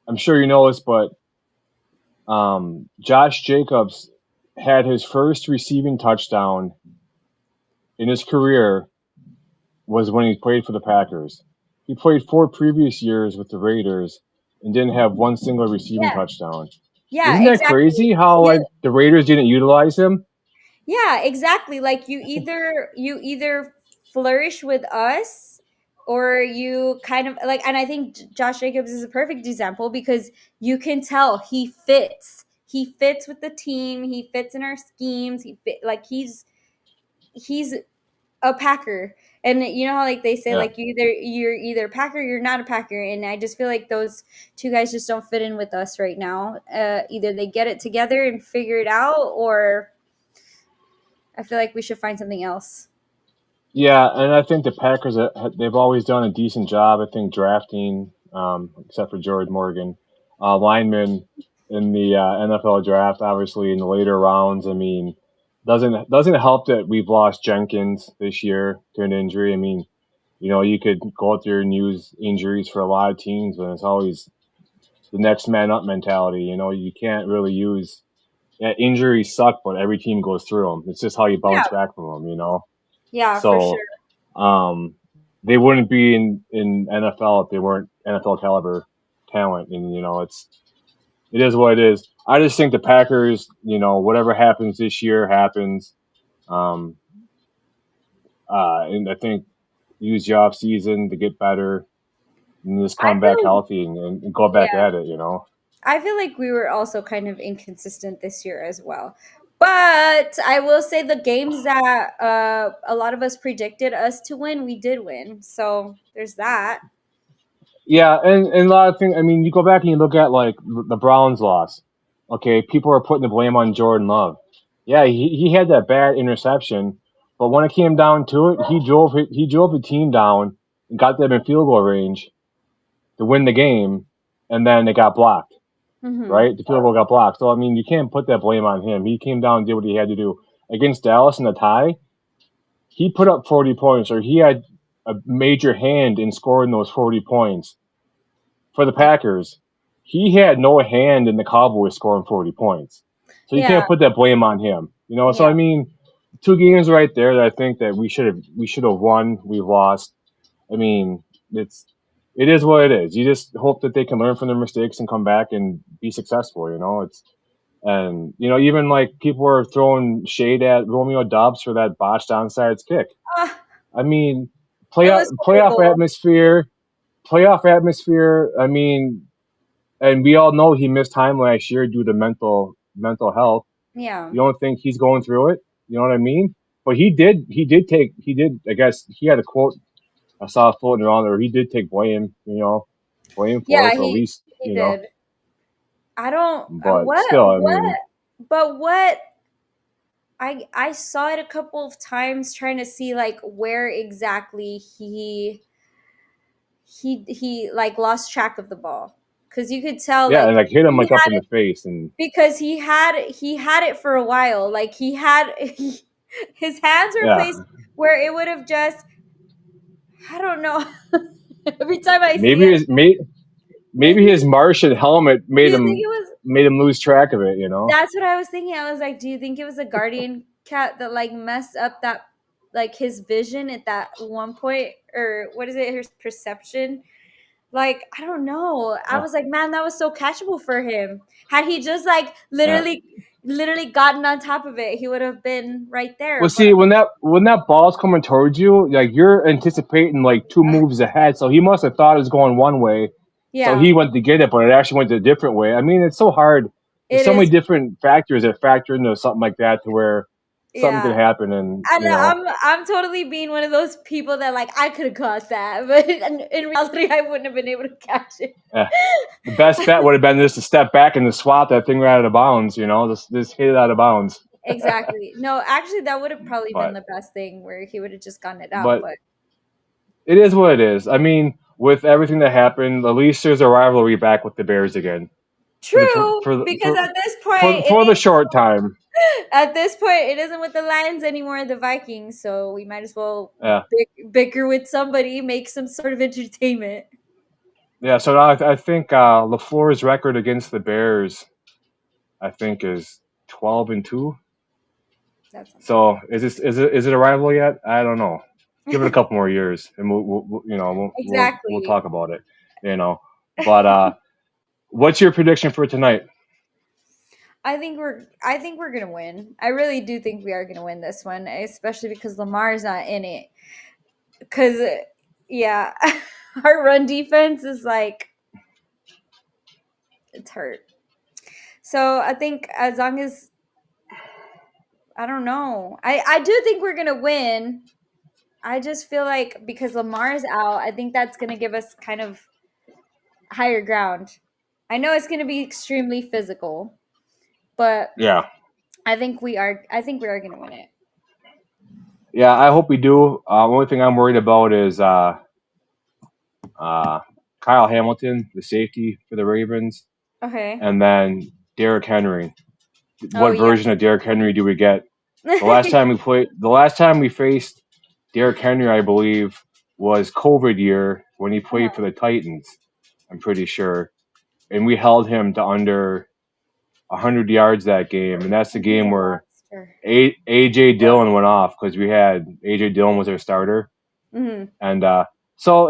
I'm sure you know this, but Josh Jacobs had his first receiving touchdown in his career was when he played for the Packers. He played 4 previous years with the Raiders and didn't have one single receiving Yeah. touchdown. Yeah, Isn't that exactly. crazy how like You the Raiders didn't utilize him? Yeah, exactly. Like you either flourish with us or you kind of like, and I think Josh Jacobs is a perfect example because you can tell he fits. He fits with the team, he fits in our schemes, he fit like he's a Packer. And you know how like they say Yeah. like you're either a Packer, you're not a Packer, and I just feel like those two guys just don't fit in with us right now. Either they get it together and figure it out, or I feel like we should find something else. Yeah, and I think the Packers they've always done a decent job. I think drafting, except for George Morgan, linemen in the NFL draft, obviously in the later rounds. I mean, doesn't help that we've lost Jenkins this year to an injury. I mean, you could go out there and use injuries for a lot of teams, but it's always the next man up mentality. You can't really use. Yeah, injuries suck, but every team goes through them. It's just how you bounce Yeah, back from them. yeah, for sure. So um, they wouldn't be in NFL if they weren't NFL caliber talent. And it is what it is. I just think the Packers, whatever happens this year happens. Um, and I think use the off season to get better and just I come back feel healthy and go back Yeah, at it. I feel like we were also kind of inconsistent this year as well. But I will say the games that a lot of us predicted us to win, we did win. So there's that. Yeah, and a lot of things. I mean, you go back and you look at like the Browns loss. Okay, people are putting the blame on Jordan Love. Yeah, he had that bad interception, but when it came down to it, he drove the team down and got them in field goal range to win the game, and then it got blocked. Hmm. Right, the field goal got blocked. So I mean, you can't put that blame on him. He came down and did what he had to do against Dallas in the tie. He put up 40 points, or he had a major hand in scoring those 40 points for the Yeah. Packers. He had no hand in the Cowboys scoring 40 points. So you Yeah. can't put that blame on him. So I Yeah. mean, 2 games right there that I think that we should have won. We lost. I mean, it is what it is. You just hope that they can learn from their mistakes and come back and be successful. Even like people were throwing shade at Romeo Dobbs for that botched onside kick. Ah, I mean, it playoff was playoff horrible. atmosphere, playoff atmosphere. I mean, and we all know he missed time last year due to mental health. Yeah. You don't think he's going through it? You know what I mean? But he did. I guess he had a quote I saw floating around there. He did take blame for Yeah, it. So at least he did. I don't but still, I what mean, but what I saw it a couple of times trying to see like where exactly he like lost track of the ball because you could tell yeah, and like like hit him he like up had in the it face, and because he had it for a while like his hands were yeah, placed where it would have just I don't know. Every time I see maybe it, maybe maybe his Martian helmet do made you think him it was made him lose track of it. that's what I was thinking. I was like, do you think it was a guardian cat that like messed up that like his vision at that one point or what is it his perception. Like, I don't know. I Yeah. was like, man, that was so catchable for him. Had he just like Yeah. literally gotten on top of it, he would have been right there. Well, But see, when that ball's coming towards you, like you're anticipating like two moves ahead. So he must have thought it was going one way, so yeah, he went to get it, but it actually went a different way. I mean, it's so hard. There's it so many is. different factors that factor into something like that to where something could Yeah. happen, and And I'm totally being one of those people that like I could have caught that, but in reality I wouldn't have been able to catch it. eh, the best bet would have been just to step back and to swat that thing right out of bounds. Just hit it out of bounds. Exactly. No, actually that would have probably been But the best thing where he would have just gotten it out, but but it is what it is. I mean, with everything that happened, at least there's a rivalry back with the Bears again for the for true, for the- because for at this point for, it for the short time. At this point, it isn't with the Lions anymore, the Vikings. So we might as well Yeah, bicker with somebody, make some sort of entertainment. yeah. So I think LaFleur's record against the Bears, I think, is 12-2. That sounds So is it a rival yet? I don't know. Give it a right. couple more years, and we'll Exactly. talk about it. You know, but what's your prediction for tonight? I think we're gonna win. I really do think we are gonna win this one, especially because Lamar's not in it. Because yeah, our run defense is like it's hurt. So I think as long as I don't know, I do think we're gonna win. I just feel like because Lamar's out, I think that's gonna give us kind of higher ground. I know it's gonna be extremely physical, but Yeah, I think we are. I think we are gonna win it. yeah. I hope we do. Only thing I'm worried about is uh, Kyle Hamilton, the safety for the Ravens, Okay. and then Derrick Henry. Oh What yeah. version of Derrick Henry do we get? The last time we faced Derrick Henry, I believe, was COVID year when he played for the Titans. I'm pretty sure, and we held him to under 100 yards that game, and that's the He's a game where monster. AJ Dillon went off because we had AJ Dillon was our starter, Hmm. and so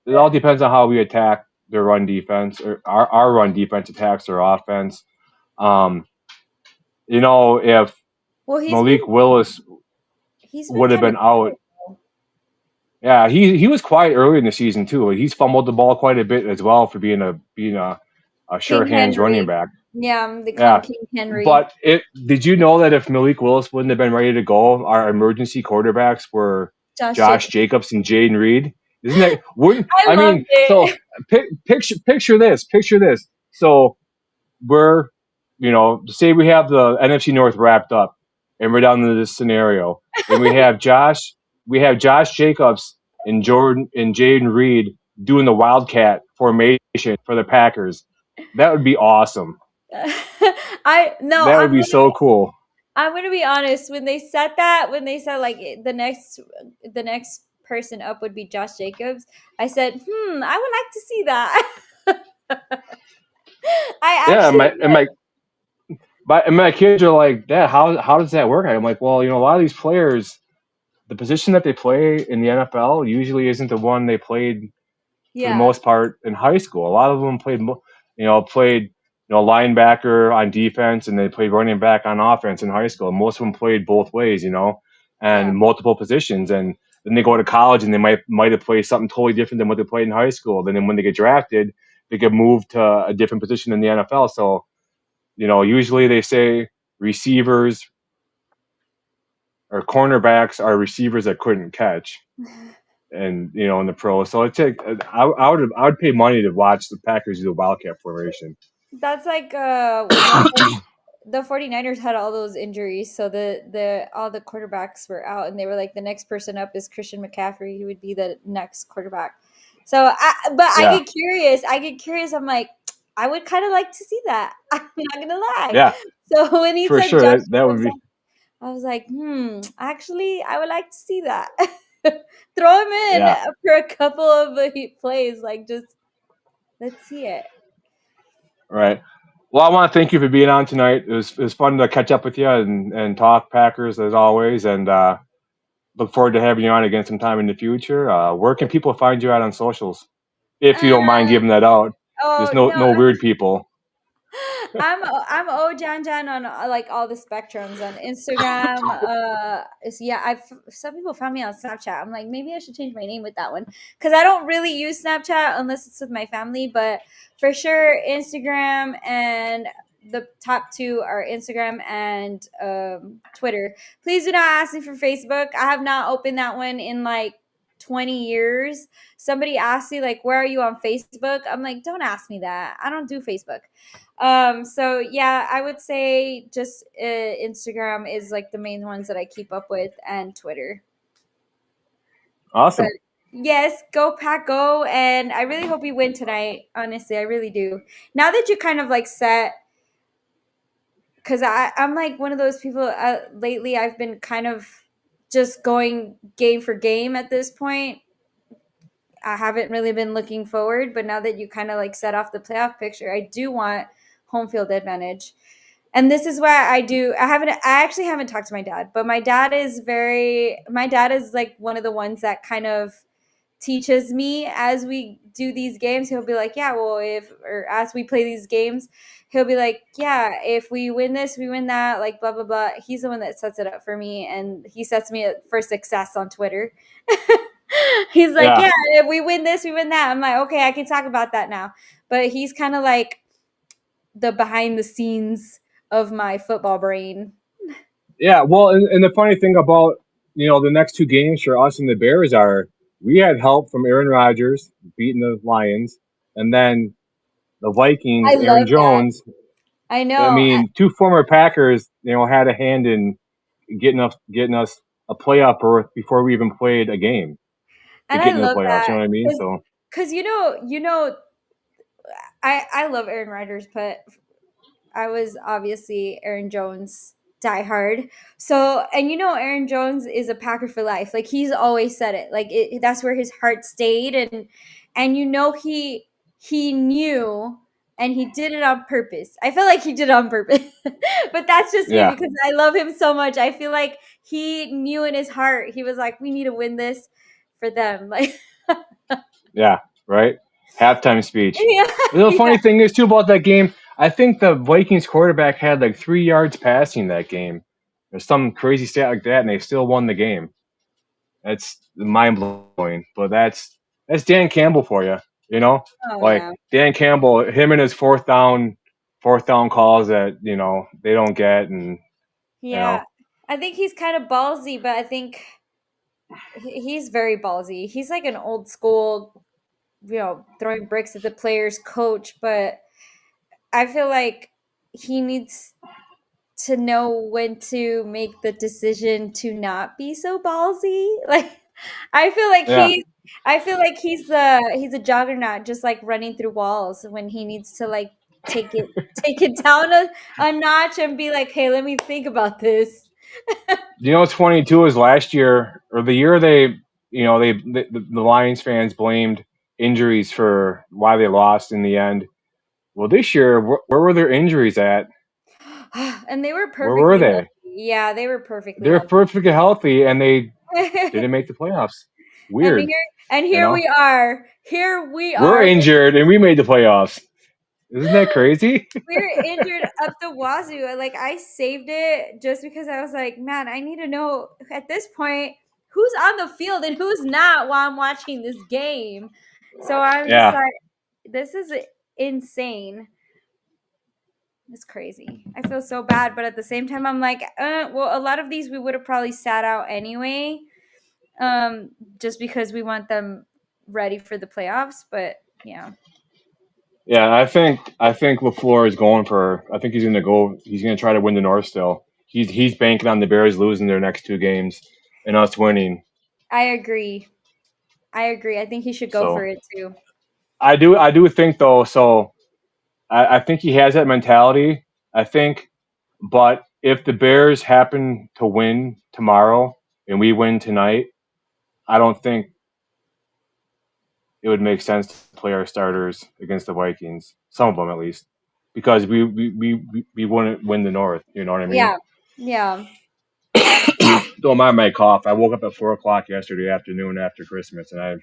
it all depends on how we attack their run defense or our run defense attacks their offense. Um, if Well, Malik Willis he's been would have kind of been out. quiet though. Yeah, he was quiet early in the season too. He's fumbled the ball quite a bit as well for being a sure King hands running Henry. back. Yeah, they call him Yeah, King Henry. but did you know that if Malik Willis wouldn't have been ready to go, our emergency quarterbacks were Josh Josh Jacobs. Jacobs and Jaden Reed? Isn't that wouldn't I I loved mean? So it. picture this. So we're say we have the NFC North wrapped up, and we're down to this scenario, and we have Josh Jacobs and Jordan and Jaden Reed doing the Wildcat formation for the Packers. That would be awesome. I no, That would be so cool. I'm gonna be honest. When they said that, when they said like the next person up would be Josh Jacobs, I said, I would like to see that. I Yeah, and actually my and would. my and my kids are like, Dad, how does that work? I'm like, well, a lot of these players, the position that they play in the NFL usually isn't the one they played for the Yeah, most part in high school. A lot of them played linebacker on defense, and they played running back on offense in high school. Most of them played both ways, yeah. and multiple positions. And then they go to college, and they might have played something totally different than what they played in high school. Then when they get drafted, they get moved to a different position in the NFL. So usually they say receivers or cornerbacks are receivers that couldn't catch, and in the pros. So I would pay money to watch the Packers do the Wildcat formation. That's like when the 49ers had all those injuries, so the all the quarterbacks were out, and they were like the next person up is Christian McCaffrey, who would be the next quarterback. So I Yeah, get curious. I get curious. I'm like, I would kind of like to see that. I'm not gonna lie. yeah, So when he for said sure. Josh That would Jacobs, be I was like, actually, I would like to see that. Throw him in yeah. for a couple of plays, like just let's see it. Right. Well, I want to thank you for being on tonight. It was fun to catch up with you and talk Packers as always, and look forward to having you on again sometime in the future. Where can people find you at on socials? If you Uh, don't mind giving that out. There's oh no, no weird people. I'm OhJanJan on like all the spectrums on Instagram. Yeah, I some people found me on Snapchat. I'm like, maybe I should change my name with that one because I don't really use Snapchat unless it's with my family. But for sure, Instagram and the top two are Instagram and Twitter. Please do not ask me for Facebook. I have not opened that one in like 20 years. Somebody asked me like, where are you on Facebook? I'm like, don't ask me that. I don't do Facebook. So yeah, I would say just Instagram is like the main ones that I keep up with, and Twitter. But Awesome. yes, go Pack go, and I really hope you win tonight. Honestly, I really do. Now that you kind of like because I'm like one of those people. Lately, I've been kind of just going game for game at this point. I haven't really been looking forward, but now that you kind of like set off the playoff picture, I do want home field advantage. And this is why I actually haven't talked to my dad, but my dad is like one of the ones that kind of teaches me as we do these games. He'll be like, yeah, well, or as we play these games, he'll be like, yeah, if we win this, we win that, like blah, blah, blah. He's the one that sets it up for me, and he sets me up for success on Twitter. He's like, Yeah, yeah, if we win this, we win that. I'm like, okay, I can talk about that now. But he's kind of like the behind the scenes of my football brain. yeah. Well, and the funny thing about the next two games for us and the Bears are we had help from Aaron Rodgers beating the Lions, and then the I Vikings, Aaron love that. Jones. I I know. mean, two former Packers, had a hand in getting us a playoff berth before we even played a game to And get I into the love playoffs. You that know what I mean? because So I love Aaron Rodgers, but I was obviously Aaron Jones diehard. So, and Aaron Jones is a Packer for life. Like he's always said it. Like that's where his heart stayed, and he knew, and he did it on purpose. I feel like he did it on purpose, but that's just me yeah, because I love him so much. I feel like he knew in his heart. He was like, "We need to win this for them." Like, yeah, right. Halftime speech. yeah, The yeah. funny thing is too about that game. I think the Vikings quarterback had like 3 yards passing that game, or some crazy stat like that, and they still won the game. That's mind blowing. But that's Dan Campbell for you. You know, Oh like yeah. Dan Campbell, him and his fourth down calls that they don't get, and you Yeah. know, I think he's kind of ballsy, but I think he's very ballsy. He's like an old school, throwing bricks at the players coach, but I feel like he needs to know when to make the decision to not be so ballsy. Like I feel like yeah, he's a juggernaut just like running through walls when he needs to like take it down a notch and be like, "Hey, let me think about this." 22 is last year or the year the Lions fans blamed injuries for why they lost in the end. Well, this year, where were their injuries at? And they were Where were perfectly they? healthy. Yeah, they were perfectly They're healthy. perfectly healthy, and they and didn't make the playoffs. here Weird, and you here know. we are. Here we We're are. injured, and we made the playoffs. Isn't that crazy? We're injured up the wazoo. Like I saved it just because I was like, man, I need to know at this point who's on the field and who's not while I'm watching this game. So I'm just Yeah, like, this is insane. It's crazy. I feel so bad, but at the same time, I'm like, well, a lot of these we would have probably sat out anyway, just because we want them ready for the playoffs. But yeah, yeah. I think LaFleur is going for. I think he's gonna go. He's gonna try to win the North still. He's banking on the Bears losing their next two games and us winning. I agree. I agree. I think he should go for So it too. I do think though. So I think he has that mentality. I think, but if the Bears happen to win tomorrow and we win tonight, I don't think it would make sense to play our starters against the Vikings. Some of them at least, because we wouldn't win the North. You know what I mean? Yeah. Yeah. Don't mind my cough. I woke up at 4 o'clock yesterday afternoon after Christmas, and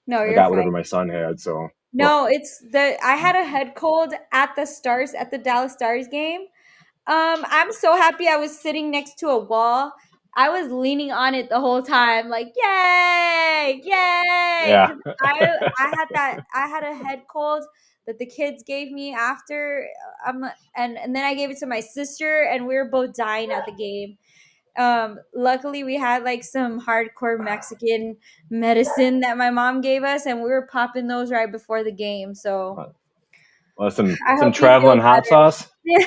No, I you're got fine. whatever my son had. So, ugh. No, I had a head cold at the Dallas Stars game. I'm so happy I was sitting next to a wall. I was leaning on it the whole time, like yay, yay, Yeah, because I had a head cold that the kids gave me after, and then I gave it to my sister, and we were both dying at the game. Luckily we had like some hardcore Mexican medicine that my mom gave us, and we were popping those right before the game. So well, some I some hope you feel traveling hot better. sauce. Yeah.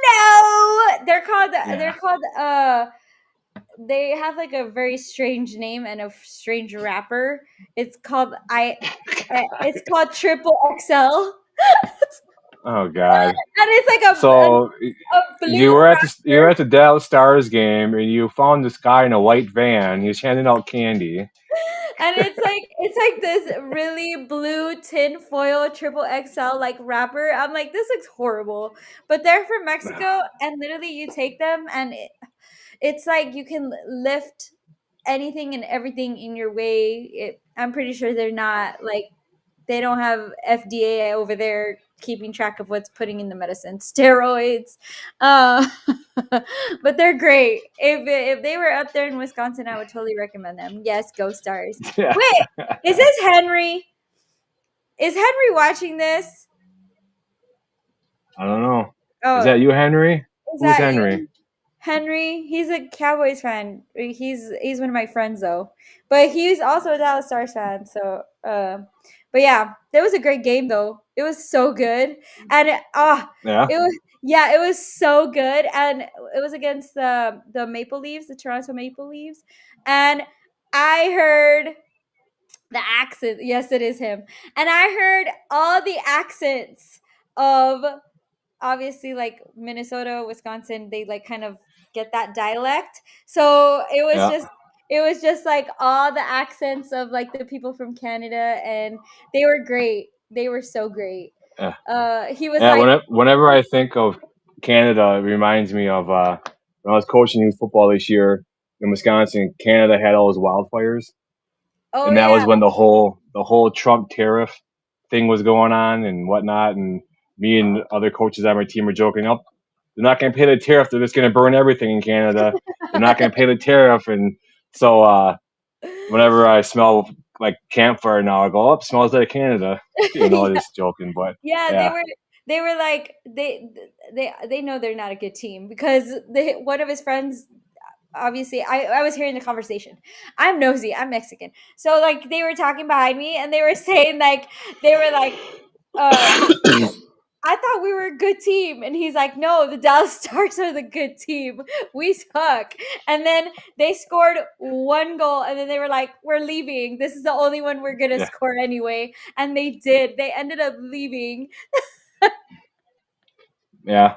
No, Yeah. they're called they have like a very strange name and a strange wrapper. It's called Triple XL. Oh God. And it's like So a you blue were rapper. at the Dallas Stars game and you found this guy in a white van. He was handing out candy. And it's like this really blue tin foil triple XL like wrapper. I'm like, this looks horrible. But they're from Mexico, and literally you take them, and it's like you can lift anything and everything in your way. I'm pretty sure they're not like they don't have FDA over there keeping track of what's putting in the medicine, steroids. Uh, but they're great. If they were up there in Wisconsin, I would totally recommend them. Yes, go Stars. Yeah. Wait, is this Henry? Is Henry watching this? I don't know. Is Oh, that you, Henry? is Who's that Henry? you? Henry, he's a Cowboys fan. He's one of my friends though, but he's also a Dallas Stars fan. So, but yeah, that was a great game though. It was so good, and Yeah. it was yeah, it was so good, and it was against the Maple Leafs, the Toronto Maple Leafs, and I heard the accent. Yes, it is him, and I heard all the accents of obviously like Minnesota, Wisconsin, they like kind of get that dialect. So Yeah. it was just like all the accents of like the people from Canada, and they were great. They were so great. Yeah. He was Yeah. like, Whenever I think of Canada, it reminds me of when I was coaching youth football this year in Wisconsin. Canada had all those wildfires, "Oh and that yeah." was when the whole Trump tariff thing was going on and whatnot. And me and other coaches on my team were joking up. They're not going to pay the tariff. They're just going to burn everything in Canada. They're not going to pay the tariff. And so whenever I smell like campfire now, I go, "Oh, smells like Canada." Just joking. But Yeah, yeah, they were like they know they're not a good team because one of his friends obviously I was hearing the conversation. I'm nosy, I'm Mexican. So like they were talking behind me and they were saying like they were like uh I thought we were a good team. And he's like, no, the Dallas Stars are the good team. We suck. And then they scored one goal and then they were like, we're leaving. This is the only one we're going to yeah, score anyway. And they did. They ended up leaving. yeah.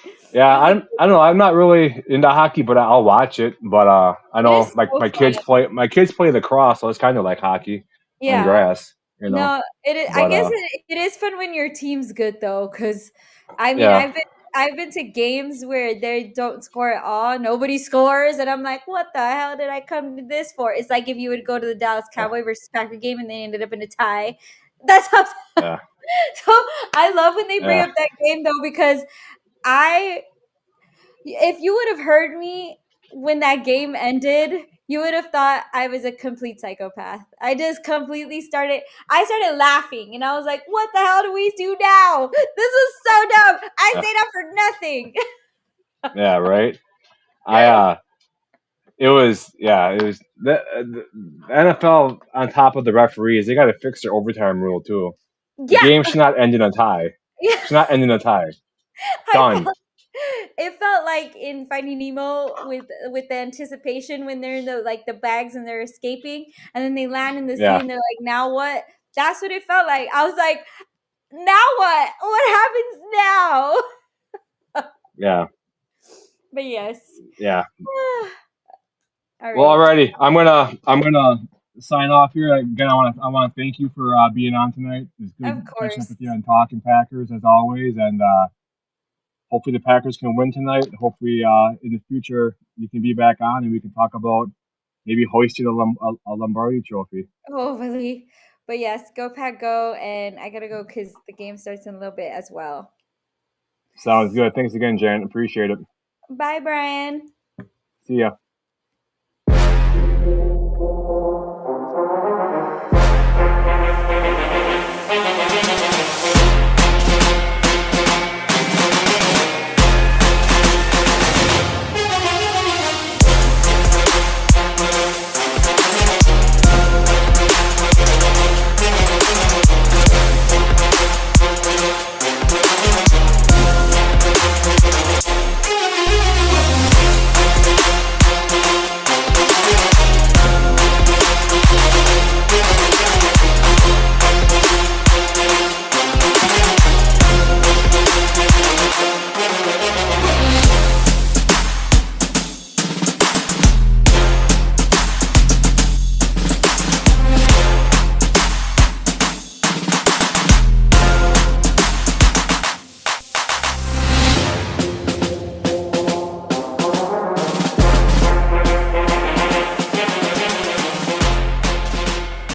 It Yeah, was a, I don't know. I'm not really into hockey, but I'll watch it. But I it is know like so fun. my kids play lacrosse, so it's kind of like hockey on Yeah. grass. No, it is, I But guess it is fun when your team's good though, because I mean yeah, I've been to games where they don't score at all, nobody scores, and I'm like, what the hell did I come to this for? It's like if you would go to the Dallas yeah, Cowboy versus Packer game and they ended up in a tie. That's how. yeah, So I love when they bring yeah, up that game though because I if you would have heard me when that game ended, you would have thought I was a complete psychopath. I just completely I started laughing and I was like, what the hell do we do now? This is so dumb. I yeah, stayed up for nothing. yeah. Right. I it was the NFL on top of the referees. They got to fix their overtime rule too. The Yeah. game should not end in a tie. Yeah. Should not end in a tie. I Done. felt it felt like in Finding Nemo with the anticipation when they're in the like the bags and they're escaping and then they land in the sea Yeah, and they're like, now what? That's what it felt like. I was like, now what? What happens now? yeah, But yes. yeah. All Well, right. alrighty. I'm gonna sign off here. Again, I want to thank you for being on tonight. It's good Of catching up course. with you and talking Packers as always. And hopefully the Packers can win tonight. Hopefully in the future you can be back on and we can talk about maybe hoisting a Lombardi trophy. Hopefully. But yes, go Pack go. And I gotta go because the game starts in a little bit as well. Sounds good. Thanks again, Jan. Appreciate it. Bye, Brian. See ya.